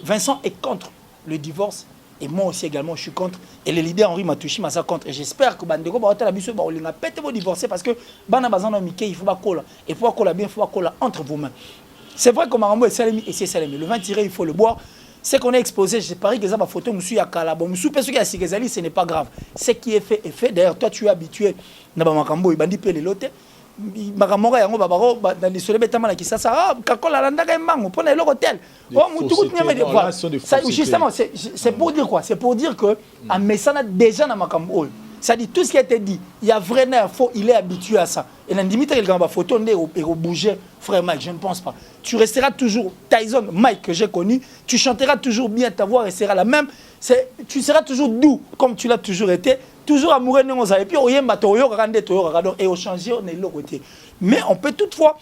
Vincent est contre le divorce. Et moi aussi également, je suis contre. Et le leader Henri Matouchi m'a contre. Et j'espère que Bandeko va divorcer parce que il faut pas coller. Il faut pas bien, il faut pas entre vos mains. C'est vrai que Marambo est salami et c'est salami. Le vin tiré, il faut le boire. Ce qu'on a exposé, j'ai parié que ça ma photo, monsieur Yakala. Bon, monsieur Pessoa qui a ce n'est pas grave. Ce qui est fait est fait. D'ailleurs, toi, tu es habitué. Nabamakambo, il bandi pele lote. Makamora yango babaro dans les soleils betama qui ça kakola landa ka mango pour aller l'hôtel. Oh, mutuku nyama de voir. Justement, c'est pour dire quoi? C'est pour dire que à Messana déjà na makambo. Ça dit tout ce qui a été dit, il y a vrai faux, il est habitué à ça. Et dans Dimitri il va photo et bouger frère Mike, je ne pense pas. Tu resteras toujours Tyson Mike que j'ai connu, tu chanteras toujours bien, ta voix restera la même, tu seras toujours doux comme tu l'as toujours été, toujours amoureux de nos et puis et au changer on est l'autre côté. Mais on peut toutefois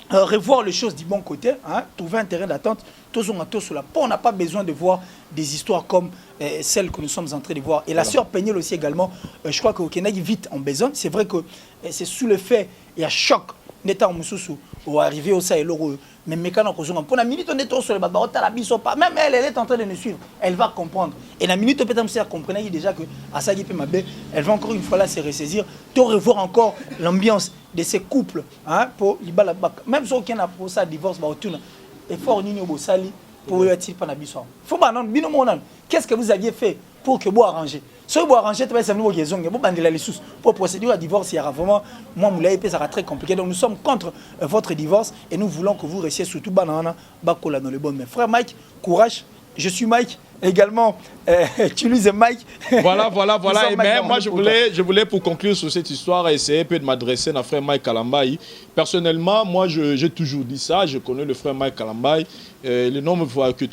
revoir les choses du bon côté, hein, trouver un terrain d'attente, tous là. On n'a pas besoin de voir des histoires comme celles que nous sommes en train de voir. Et la sœur Péniel aussi également, je crois qu'au Kenya, vite en besoin. C'est vrai que c'est sous le fait, il y a choc, n'étant Moussoussou, ou arriver au Sahel, mais mécano, pour la minute, on est trop sur le bas, même elle est en train de nous suivre, elle va comprendre. Et la minute, peut-être, elle comprend déjà que Asagi Pemabé, elle va encore une fois là se ressaisir, de revoir encore l'ambiance de ces couples, hein, pour même si aucun a pour ça divorce, et fort Nino Bossali, pour le titre Panabiso. Faut pas non, qu'est-ce que vous aviez fait pour que vous arrangez? Si vous arrangez, c'est un nouveau liaison, vous bandez les sous. Pour procéder à divorce, il y aura vraiment, moi, ça sera très compliqué. Donc nous sommes contre votre divorce et nous voulons que vous restiez surtout banana, bakola dans le bon. Mais frère Mike, courage, je suis Mike. Également, tu lis Mike. Voilà. Et même moi, je voulais pour conclure sur cette histoire, essayer de m'adresser à frère Mike Kalambaï. Personnellement, moi, j'ai toujours dit ça. Je connais le frère Mike Kalambaï. Le nom me voit que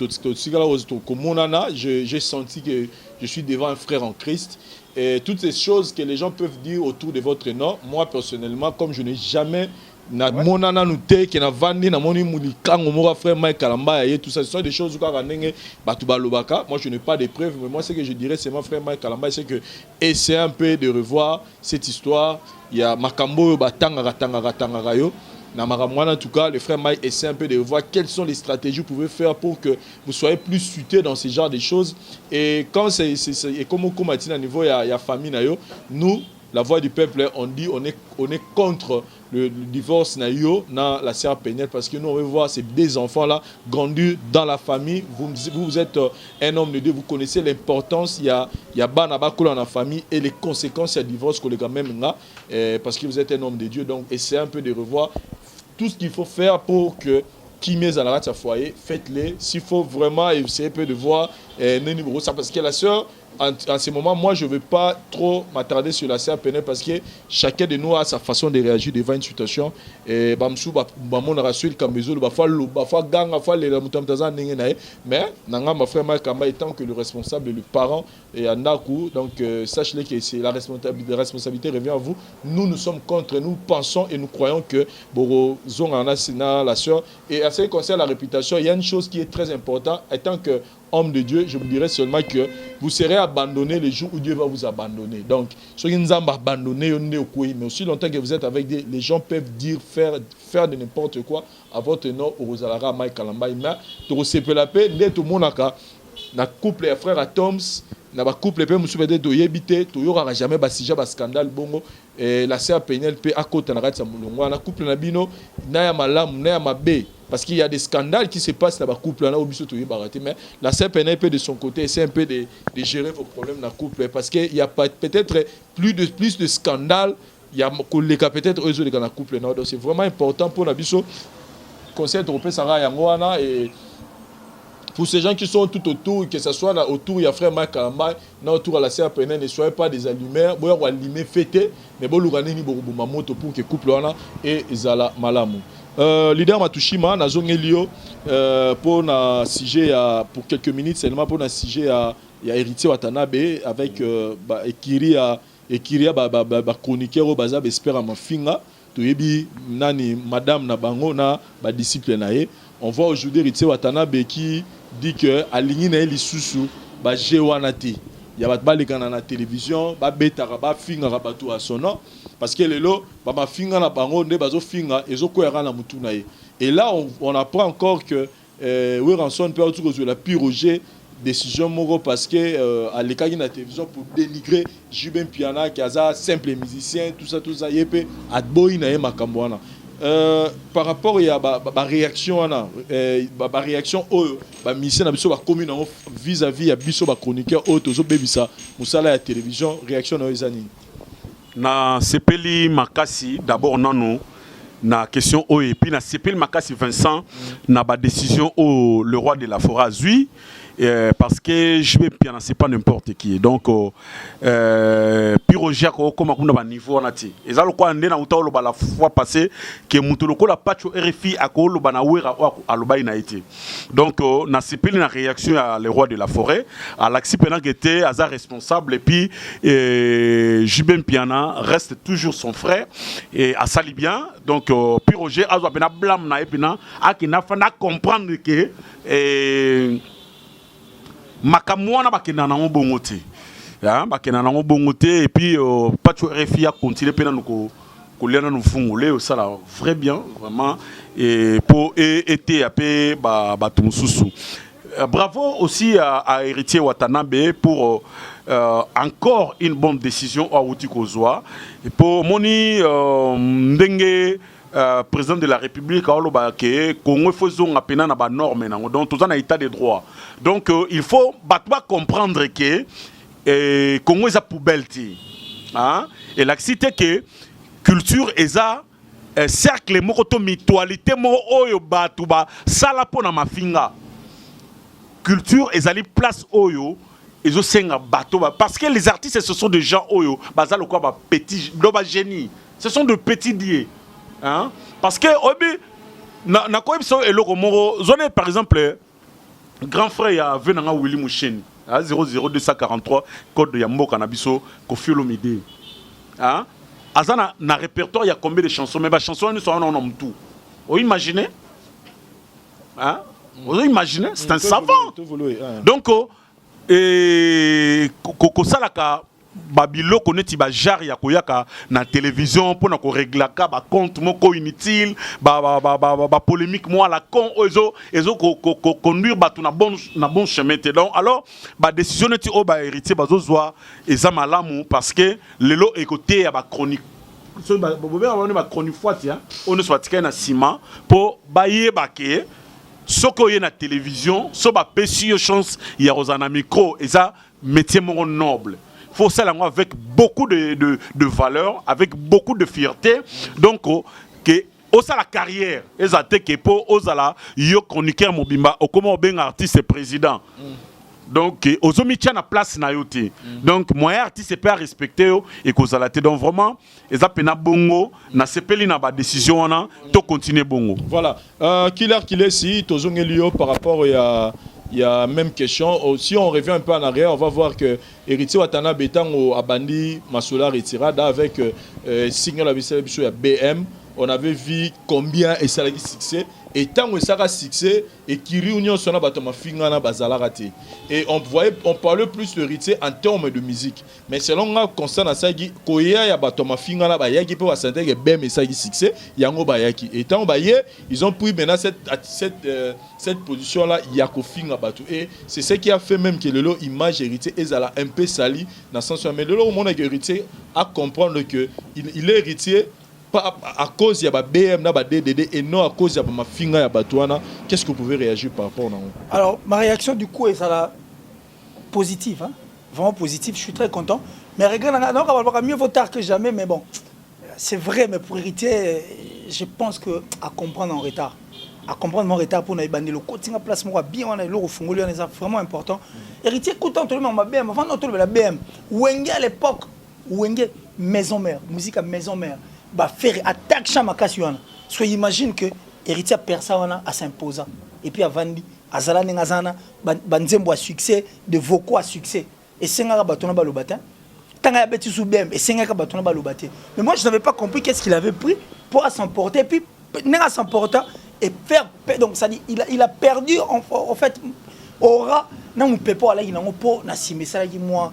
j'ai senti que je suis devant un frère en Christ. Et toutes ces choses que les gens peuvent dire autour de votre nom, moi, personnellement, comme je n'ai jamais na monana nuté qui na vandi na moni mulikango mora frère Mike Kalamba et tout ça, ce sont des choses quoi ranenge batuba lobaka. Moi je n'ai pas de preuves, mais moi ce que je dirais c'est mon frère Mike Kalamba, c'est que essayer un peu de revoir cette histoire. Il y a makambo batanga yo na makamwana, en tout cas le frère Mike essaie un peu de revoir quelles sont les stratégies que vous pouvez faire pour que vous soyez plus suités dans ce genre de choses. Et quand c'est comme on dit à niveau il y a famille na yo, nous la voix du peuple, on dit on est contre le divorce dans la sœur Péniel, parce que nous on veut voir ces deux enfants là grandir dans la famille. Vous êtes un homme de Dieu, vous connaissez l'importance il y a banabakula dans la famille et les conséquences il y a divorce que les gars même là, parce que vous êtes un homme de Dieu. Donc essayez un peu de revoir tout ce qu'il faut faire pour que qui met à la rate à foyer, faites-les. S'il faut vraiment essayer un peu de voir ça, parce que la sœur en ce moment, moi je ne veux pas trop m'attarder sur la sœur Péniel, parce que chacun de nous a sa façon de réagir devant une situation. Et mais ma frère Makamba étant que le responsable, le parent et Andaku, donc sachez que la responsabilité revient à vous. Nous sommes contre, nous pensons et nous croyons que Borozon en a la sœur. Et à ce qui concerne la réputation, il y a une chose qui est très importante. Étant que homme de Dieu, je vous dirais seulement que vous serez abandonné le jour où Dieu va vous abandonner. Donc, ceux qui nous ont abandonné, mais aussi longtemps que vous êtes avec les gens peuvent dire, faire de n'importe quoi à votre nom, au Rosalara, Mike Kalamba, mais tout le paix, tout le monde na couple et frère à Toms, na couple pe musu peut-être yebité, to yora jamais ba sija ba scandale bongo, et la sœur Péniel pe à côté na ratsa mulongo na couple na bino na ya malamu na ya mabe, parce qu'il y a des scandales qui se passent dans le couple là, mais la sœur Péniel de son côté essaie un peu de gérer vos problèmes dans le couple, parce qu'il y a peut-être plus de scandales, il y a peut-être eux dans le couple, donc c'est vraiment important pour la biso conseil européen Sarah Yangoana. Et pour ces gens qui sont tout autour, que ce soit autour, il y a frère Mike Kalamba, autour à la sœur Péniel, ne soyez pas des allumeurs, vous allez allumer fêter, mais vous allez moto pour que le couple et Zala Malamu. Leader Matouchima, na zone Elio, pour un sujet pour quelques minutes seulement, pour un sujet à héritier Watanabe avec Ekiria chroniqueur au bazar espère à ma finga, toyebi nani madame na bango na ba disciple nae. On voit aujourd'hui héritier Watanabe qui dit que aligné na lisusu ba jewanati. ya bat balekana na télévision ba betaka ba finga ka batu à son nom parce que lelo ba finga na bango nde bazo finga ezokoyaka na mutu na ye. Et là on apprend encore que Weranson peut autour de la piroger décision moko parce que à l'écart de la télévision pour dénigrer Jubin Piana qui a simple musicien tout ça yepé adboy na ye makambo wana. Par rapport à la réaction, la réaction la mission commune vis-à-vis de biso chroniqueur bebisa musala ya télévision réaction na ezani na sepeli makasi d'abord nano na question o et puis na sepeli makasi Vincent na ba décision au le roi de la forêt azui parce que je vais bien c'est pas n'importe qui donc pirogia ko comme kuna ba niveau na ti ezalo kwa ndena utalo ba la fois passée que mutuloko la patcho RFI akolo ba na wera aloba ina été donc na sepeli na réaction à le roi de la forêt à l'axi pendant que était hasard responsable et puis Jubin Piana reste toujours son frère et à sali bien donc piroger azo bena blâme na epina akina fana comprendre que makamwana bakena na ngobongote ya bakena na ngobongote et puis patcho RFI a continué pena nuko kolena no fungole ça là très bien vraiment et pour été apé ba tumususu. Bravo aussi à Héritier Watanabe pour encore une bonne décision à Outikozoa et pour moni ndenge président de la République Congo faisons appena na ba norme donc tout ça na état de droit donc il faut comprendre que Congo est poubelle hein et la cité que culture eza cercle mokoto mutualité mo oyo batu ba sala pona mafinga culture ezali place oyo ezo senga bato parce que les artistes ce sont des gens oyo bazalo quoi ba petit ba génie ce sont de petits dieux. Hein? Parce que obi na koyebso eloko moko zone par exemple grand frère ya venanga Willy Moucheni à 00243 code ya mboka na biso Koffi Olomide hein azana na répertoire ya combien de chansons mais ba chansons ne sont non tout o imaginez hein vous imaginez c'est un savant donc ko salaka babilo koneti ba jar ya koyaka na télévision pour na ko réglaka ba compte moko inutile ba polémique moi la con ezo ko conduire ba tout na bon chemin donc alors ba décision neti o ba héritier bazozwa eza malamu parce que lelo écouter ya ba chronique so ba chronique fois tiens on ne soit tika na ciment pour baye baké soko ye na télévision so ba pesi yo chance ya rozana micro eza métier mon noble. Faut ça avec beaucoup de valeur, avec beaucoup de fierté. Donc, que osa la carrière, ezate que pour osala yo chroniqueur mobimba, au comment ben artiste et président. Donc, ozomi tient la place na yote. Donc, moi artiste peut respecter et kozalate. Donc vraiment, ezapena bongo na sepeli na ba décision wana to continuer bongo. Voilà. Killer si tozongelio par rapport à il y a même question. Si on revient un peu en arrière, on va voir que Héritier Watanabe Betango Abandi Masoula retirada avec Signal Abissabisho et BM. On avait vu combien et ça a succès. Et tant que ça a succès, et qui réunion son abattement fingana bazala raté. Et on parlait plus de héritier en termes de musique. Mais selon moi, constant à ça, koya ya batoma fingana ba yaki pour asante que BM et ça a succès, yango ba yaki. Et tant baye, ils ont pris maintenant cette position là, yako finga batu. Et c'est ce qui a fait même que le lot image héritier ezala un peu sali dans le sens où mais le lot au monde héritier à comprendre que il est héritier à cause de BM, DDD et non à cause de ma finga ya Batouana. Qu'est-ce que vous pouvez réagir par rapport à Alors, ma réaction du coup est positive, hein? Vraiment positive, je suis très content. Mais regarde, mieux vaut tard que jamais, mais bon, c'est vrai, mais pour hériter, je pense que à comprendre en retard. À comprendre mon retard pour nous bannir le côté en place moi bien on a le refungoli on est vraiment important. Héritier coûtant tout le monde ma BM avant notre la BM. Wenge à l'époque, Wenge maison mère, musique à maison mère. Bah faire attaque chamakasi wana so imagine que héritier persona à s'imposer et puis avandi azala ngazana banzembo à succès de vocaux à succès et senga batona balobatin tanga ya beti sous BM et senga batona balobaté mais moi je n'avais pas compris qu'est-ce qu'il avait pris pour s'emporter et puis n'est s'emporter et faire donc ça dit il a perdu en fait aura na mupepo ala ina ngopo na simesala ki moi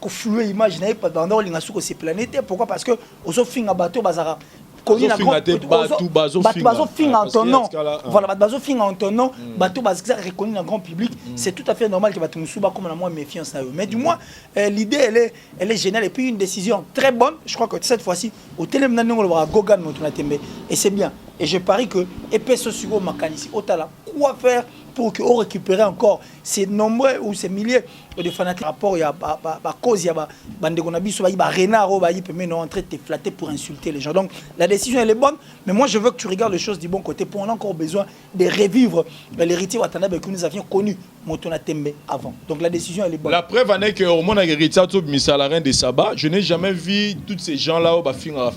ko flouer image na pas dans linga suko ces planètes pourquoi parce que ozo finga bateau bazara connu na bateau finga en ton nom voilà bateau finga en ton nom bateau bazara reconnu dans grand public c'est tout à fait normal que bateau musuba comme la moi méfiance na eux mais du moins l'idée elle est géniale et puis une décision très bonne je crois que cette fois-ci au télém na ngo le Gogan Motuna Tembe et c'est bien et je parie que épaisse sur Makanisi otala quoi faire pour qu'on récupère encore ces nombreux ou ces milliers de fanatiques rapport il y a cause il y a bande qu'on a vu sur renard au bailli peut maintenant entrer te flatter pour insulter les gens donc la décision elle est bonne mais moi je veux que tu regardes les choses du bon côté pour on a encore besoin de revivre l'héritier Watanabe que nous avions connu Motuna Tembe avant donc la décision elle est bonne. La preuve en est que au monde héritier tout Misalarin de Saba je n'ai jamais vu tous ces gens là au finga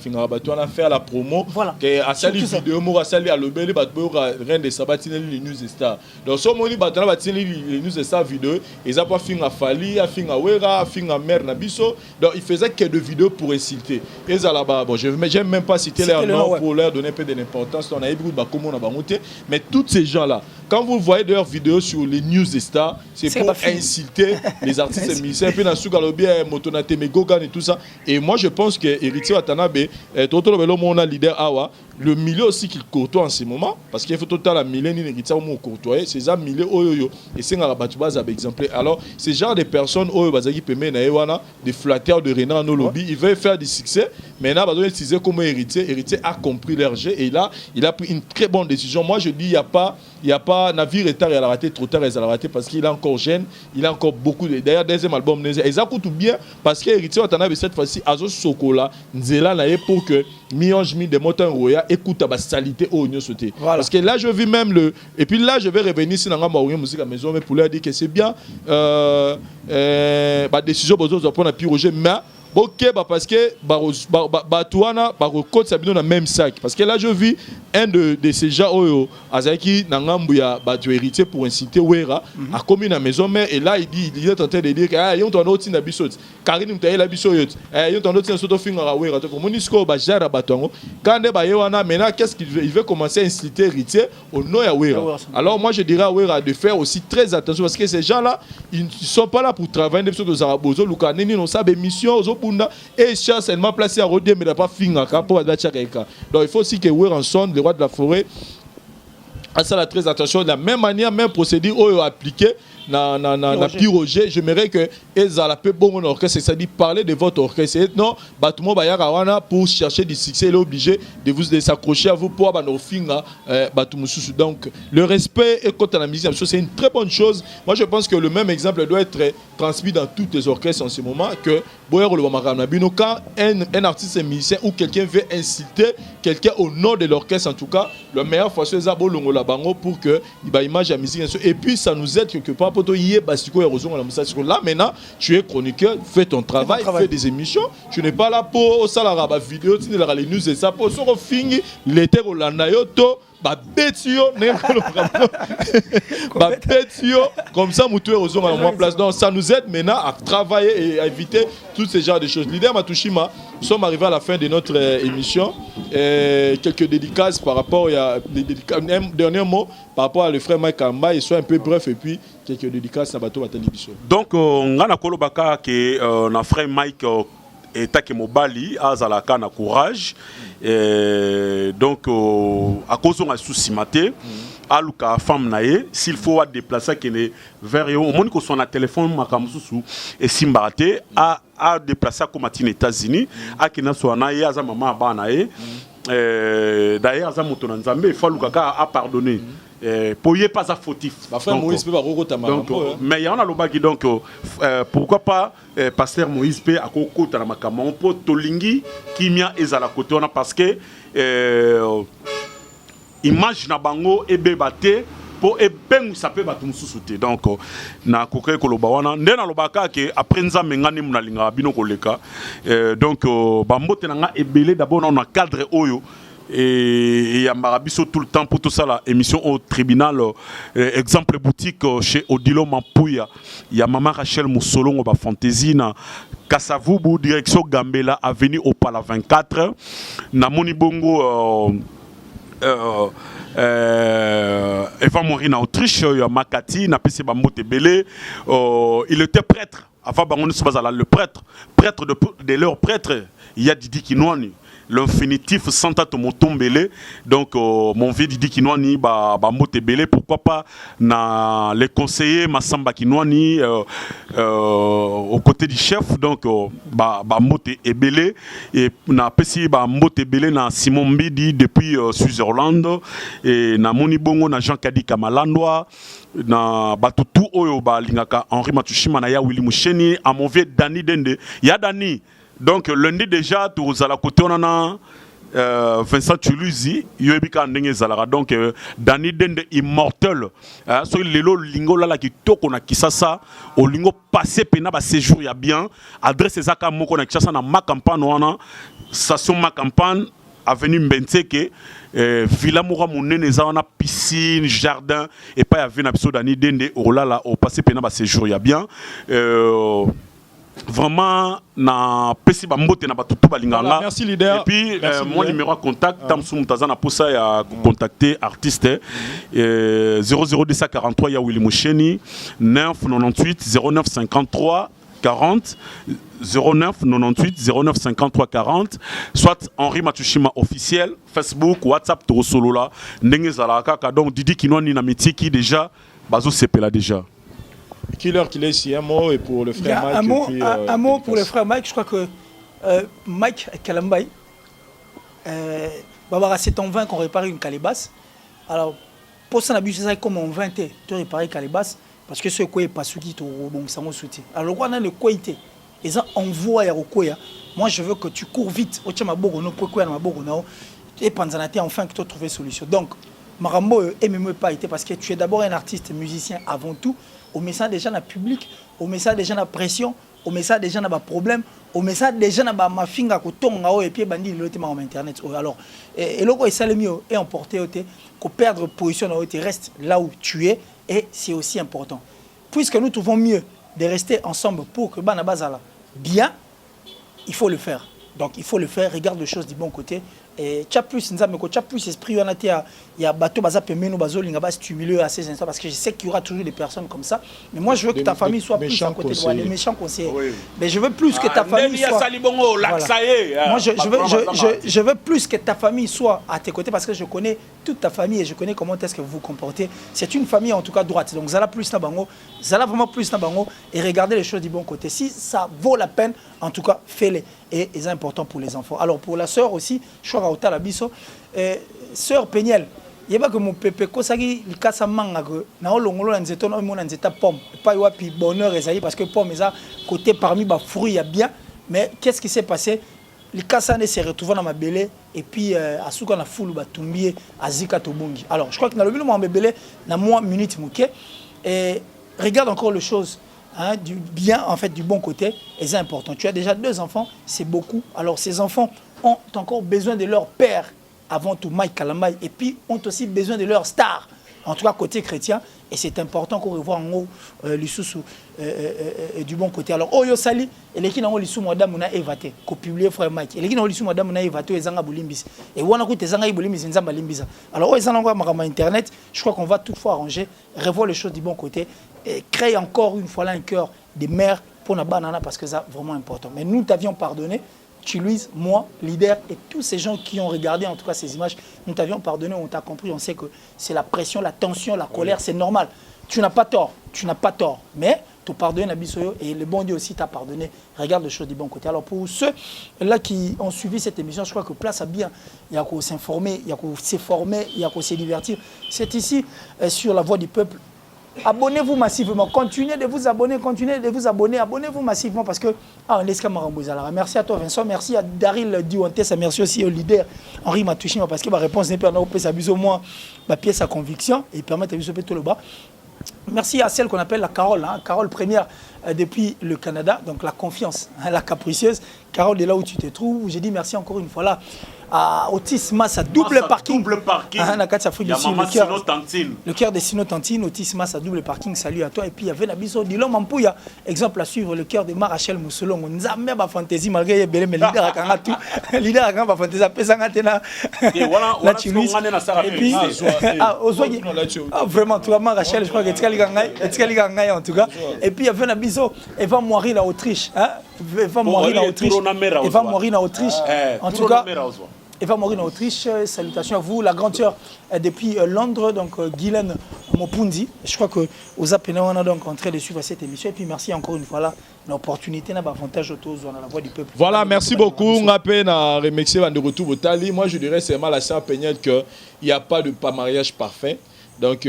on a fait la promo que à sali vidéo mo à sali à l'obeli batbo Reine de Saba les news stars donc ce moni batana batini les news stars vidéo ils a pas finga Fali a finga Wera a finga mère na biso donc il faisait que de vidéos pour insulter et ça là-bas bon j'aime même pas citer leur nom pour leur donner un peu d'importance on a eu beaucoup de comment on a monté mais tous ces gens là quand vous voyez leurs vidéos sur les news stars c'est pour insulter les artistes musiciens puis dans Sugalobi Motuna Tembe Gogan et tout ça et moi je pense que Héritier Watanabe Toto Belo mon leader awa le milieu aussi qu'il côtoie en ce moment parce qu'il faut total la milieu ni Héritier au côtoyer ces amis milieu oyoyo et c'est un batubaz avec exemple alors ces genre de personnes oyo bazaki peme na ewana des flatteurs de renard no lobby ils veulent faire du succès maintenant bazo utiliser comme héritier a compris leur jeu et là il a pris une très bonne décision moi je dis il y a pas navire retard il a raté trop tard il a raté parce qu'il est encore jeune il a encore beaucoup de d'ailleurs deuxième album ça coûte bien parce que Héritier Watanabe cette fois-ci azo sokola nzela na pour que mionge mi de motin roya écoute ba salité au nyo sauté parce que là je vis même le et puis là je vais revenir si nanga maouye musique à maison mais pour leur dire que c'est bien ba décision bozo za prendre puis Roger mais ok parce que Batouana code Sabino dans même sac parce que là je vis un de ces gens oyo azaki nangambu ya batu héritier pour inciter Wera à commis na maison mère et là il est en train de dire que ah yon ton autre na bisot Karine mtaye la biso yot yon ton autre soto finga Wera to monisco ba jara batongo quand ba yewana maintenant qu'est-ce qu'il veut commencer à inciter héritier au nom ya Wera alors moi je dirais à Wera de faire aussi très attention parce que ces gens là ils sont pas là pour travailler des choses de Zarabozo Lukaneni non ça émission et seulement placé à Rodier mais n'a pas fini pour donc il faut aussi que Weranson le roi de la forêt à ça la très attention de la même manière même procédure appliqué na Roger j'aimerais que ezala peu bon orchestre c'est-à-dire parler de votre orchestre non batumo bayaka wana pour chercher du succès il est obligé de s'accrocher à vous pour bano finga batumususu donc le respect et quand la musique c'est une très bonne chose moi je pense que le même exemple doit être transmis dans toutes les orchestres en ce moment que boyero le makamna bino quand un artiste musicien ou quelqu'un veut inciter quelqu'un au nom de l'orchestre en tout cas le meilleur façon c'est bolongo la bango pour que il ba image à musique et puis ça nous aide quelque part là maintenant tu es chroniqueur fais ton travail fais des émissions tu n'es pas là pour au salara ba vidéo tu n'es les news et ça pour so fini l'été au lanayoto ba betio ba betio comme ça mutué aux hommes à la place donc ça nous aide maintenant à travailler et à éviter tous ces genres de choses leader Matushima nous sommes arrivés à la fin de notre émission quelques dédicaces par rapport à un dernier mot par rapport à le frère Mike Kamba il soit un peu bref et puis quelques dédicaces à bateau à télévision donc on a kolobaka que na frère Mike et take mobali azalaka na courage donc à cause on a souci maté aluka femme nae s'il faut déplacer que vers au monde que son téléphone makamususu et simbaté à déplacer comme aux États-Unis à kina so na ya za mama ba nae d'ailleurs za moto na nzambe il faut luka a pardonner pour y pas à fautif donc mais il y en a le donc pourquoi pas pasteur Moïse peut à côté na makamon pour tolingi kimia ezala côté on parce que image na bango ebebate pour ebengu ça peut batum susute donc na kokre ko lobawana ndena lobaka ke après nzambe ngani munalinga bino koleka donc bambote na nga ebele d'abord on a cadre oyo et ya marabiso tout le temps pour tout ça la émission au tribunal exemple boutique chez Odilo Mampuya il y a maman Rachel Moussolongo ba fantaisie na Kasavubu direction Gambela avenue Opala 24 na Monibongo Eva Morin en Autriche, Makati, n'a pas ses bambote belé. Il était prêtre. Avant, le prêtre de leur prêtre, il y a Didi Kinouani. L'infinitif Santa Tomotombele, donc mon vieux Didi Kinouani, Mote Belé, pourquoi pas les conseillers Massamba Kinouani au côté du chef, donc Mote Ebele, et na pesi Mote Belé na Simon Mbidi depuis Switzerland, et na Moni Bongo na Jean Kadi Kamalandwa, na Batutu Oyo Lingaka Henri Matushima na ya Willy Moucheni, à mon vieux Dani Dende, ya Dani. Donc lundi déjà, tous à la côté on en a Vincent Tuluzi, Yoebika Ndenge Zalara. Donc Dani Dende immortel. So lelo lingo là qui toko na kisasa, au lingo passé pena ba séjour ya bien. Adresse ezaka moko na kisasa na ma campagne wana, station ma campagne avenue Mbenteke, Villa Moura Mounene wana piscine, jardin et pas ya vena biso Dani Dende au là au passé pena ba séjour ya bien. Vraiment na pesi bambote na batutu balinganga. Merci leader. Et puis mon numéro de contact Tamsou Moutazana pour ça ya contacter artiste 00243 ya Willy Moucheni 998 09 53 40 09 98 09 53 40, soit Henri Matushima officiel Facebook WhatsApp to solo là ndenge zala kaka. Donc Didi Kinouani na Mitiki déjà bazo sepela déjà. Killer qu'il est ici, un mot et pour le frère Mike. Un mot pour le frère Mike. Je crois que Mike Kalambay, c'est en vain qu'on répare une calebasse. Alors, pour ça, c'est comme en 20 ans, tu répares une calebasse parce que ce qui est pas ce qui est bon, ça m'a soutenu. Alors, on a le quoi était. Et ça, on voit à Rokoya. Moi, je veux que tu cours vite. Et pendant la enfin que tu as trouvé solution. Donc, Marambo aime pas été parce que tu es d'abord un artiste musicien avant tout. Au message des gens dans le public, au message des gens dans la pression, au message des gens dans le problème, au message des gens dans ma finga ko tonga et puis bandi le tema en internet. Alors et logo ça le mieux est emporté que perdre position dans reste là où tu es et c'est aussi important. Puisque nous trouvons mieux de rester ensemble pour que bana bazala bien, il faut le faire. Donc il faut le faire, regarde les choses du bon côté. Et tu as plus esprit, il y a bateau bazapemeno bazolinga bas stimuler à ces instants parce que je sais qu'il y aura toujours des personnes comme ça. Mais moi je veux que ta famille soit plus à côté de toi, les méchants conseillers. Oui. Mais je veux plus que ta famille soit. Voilà. Moi je veux plus que ta famille soit à tes côtés parce que je connais toute ta famille et je connais comment est-ce que vous vous comportez. C'est une famille en tout cas droite. Donc Zala plus Nabango, Zala vraiment plus Nabango et regardez les choses du bon côté. Si ça vaut la peine, en tout cas fais-les. Et c'est important pour les enfants. Alors pour la sœur aussi, je crois qu'à la biso, sœur Peniel, il y a que mon pépé kosagi il casse manga que na olongolo na nzeto na mo na nzeta pomme pas yoa pi bonheur ezali parce que pomme ça côté parmi ba fruits il y a bien mais qu'est-ce qui s'est passé le cassane s'est retrouvé dans ma belé et puis asuka na fulu ba tumbier azika tobongi. Alors je crois que dans le bilo mo belé na moi minute muke et regarde encore les choses. Hein, du bien, en fait, du bon côté, et c'est important. Tu as déjà 2 enfants, c'est beaucoup. Alors, ces enfants ont encore besoin de leur père, avant tout, Mike Kalambay, et puis ont aussi besoin de leur star, en tout cas côté chrétien, et c'est important qu'on revoie en haut l'issue du bon côté. Alors, Oyo Sali, et les qui n'ont l'issue madame n'a évaté, qu'on publie frère Mike, et les qui n'ont l'issue madame n'a évaté, et Zanga Boulimbis, et Wana Koute Zanga Boulimbis, Nzamba Limbisa. Alors, Oyo Zanga Marama Internet, je crois qu'on va toutefois arranger, revoir les choses du bon côté, et créer encore une fois là un cœur des mères pour la banane parce que c'est vraiment important. Mais nous t'avions pardonné, tu Louise, moi, leader et tous ces gens qui ont regardé en tout cas ces images, nous t'avions pardonné, on t'a compris, on sait que c'est la pression, la tension, la colère, c'est normal. Tu n'as pas tort, mais tu pardonnes à Bissoyo et le bon Dieu aussi t'a pardonné. Regarde les choses du bon côté. Alors pour ceux là qui ont suivi cette émission, je crois que place à bien, il y a qu'à s'informer, il y a qu'à se former, il y a qu'à se divertir. C'est ici sur la voix du peuple. Abonnez-vous massivement, continuez de vous abonner, abonnez-vous massivement parce que merci à toi Vincent, merci à Daryl Diwantes, merci aussi au leader Henri Matushima parce que ma réponse n'est pas au moins ma pièce à conviction et permet de vous tout le bas. Merci à celle qu'on appelle la Carole, hein, Carole première depuis le Canada, donc la confiance, hein, la capricieuse. Carole, de là où tu te trouves, j'ai dit merci encore une fois là à Otis Massa double parking. Double parking. Na Kati Afrique du Sud, le cœur des Sino Tantine, Otis Massa double parking. Salut à toi. Et puis il y avait Nabiso Dilo Mampouya, exemple à suivre, le cœur de Marachel Moussolon. On a même pas fantaisie malgré les mais leader à Kangatu, leader à Kangatu fantaisie à Pesangatena. La Tunis. Et puis vraiment tout Marachel, je crois que Tskali Gangai en tout cas. Et puis il y avait Nabiso Eva Moiri la Autriche, Eva Moiri la Autriche. Eva Moiri en Autriche. En tout cas, Eva Morin en Autriche, salutations à vous. La grande sœur depuis Londres, donc Guylaine Mopundi. Je crois que aux appels, on a donc en train de suivre cette émission. Et puis merci encore une fois là, l'opportunité, l'avantage autour de la voix du peuple. Voilà, merci beaucoup. On a peine à remercier de retour au Tali. Moi, je dirais seulement la sœur Peignette qu'il n'y a pas de mariage parfait. Donc,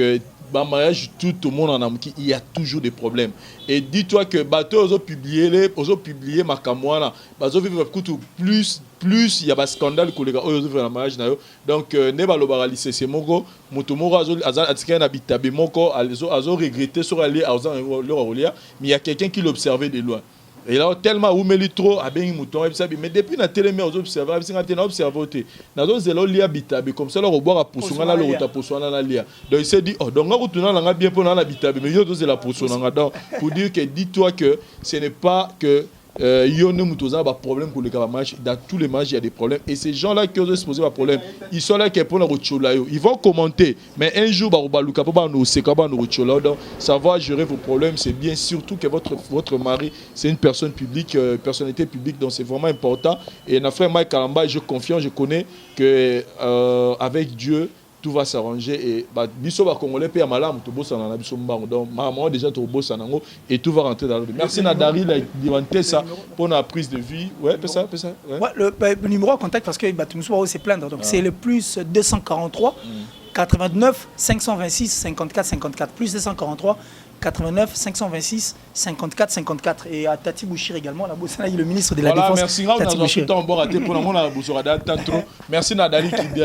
mariage, tout le monde en a, il y a toujours des problèmes. Et dis-toi que bateau ont publié ma camoine, plus il y a des scandales que les gars ont fait la mariage. Donc ne va le baraliser c'est moko mutumoro azan habité moko azo regretté sur aller à mais il y a quelqu'un qui l'observait de loin. Et là, tellement où me trop à bien mouton, mais depuis la télé, on observe, on observe, comme ça, on boit à pousser, on a le rota pousser, on a lia. Donc il s'est dit, oh, donc on a bien pour l'habitable, mais il y a la pousser, pour dire que dis-toi que ce n'est pas que il y a un problème pour les matchs. Dans tous les matchs, il y a des problèmes. Et ces gens-là qui ont exposé un problème, ils sont là pour ils vont commenter. Mais un jour, savoir gérer vos problèmes, c'est bien. Surtout que votre mari, c'est une personne publique, personnalité publique. Donc c'est vraiment important. Et notre frère Mike Kalamba, je confie, je connais que avec Dieu, tout va s'arranger et biso ba congolais pe malamu to bossa na biso mbango donc maman déjà to bossa nango et tout va rentrer dans le merci Nadari la divanté ça pour la prise de vie ouais c'est ça ouais. Ouais, le numéro à contact parce que Batumuso c'est plaindre donc c'est le plus 243 89 526 54 54 plus 243 89 526 54 54 et à Tati Bouchir également la bossa le ministre de la Défense. Merci Tati Bouchir. Merci Nadali qui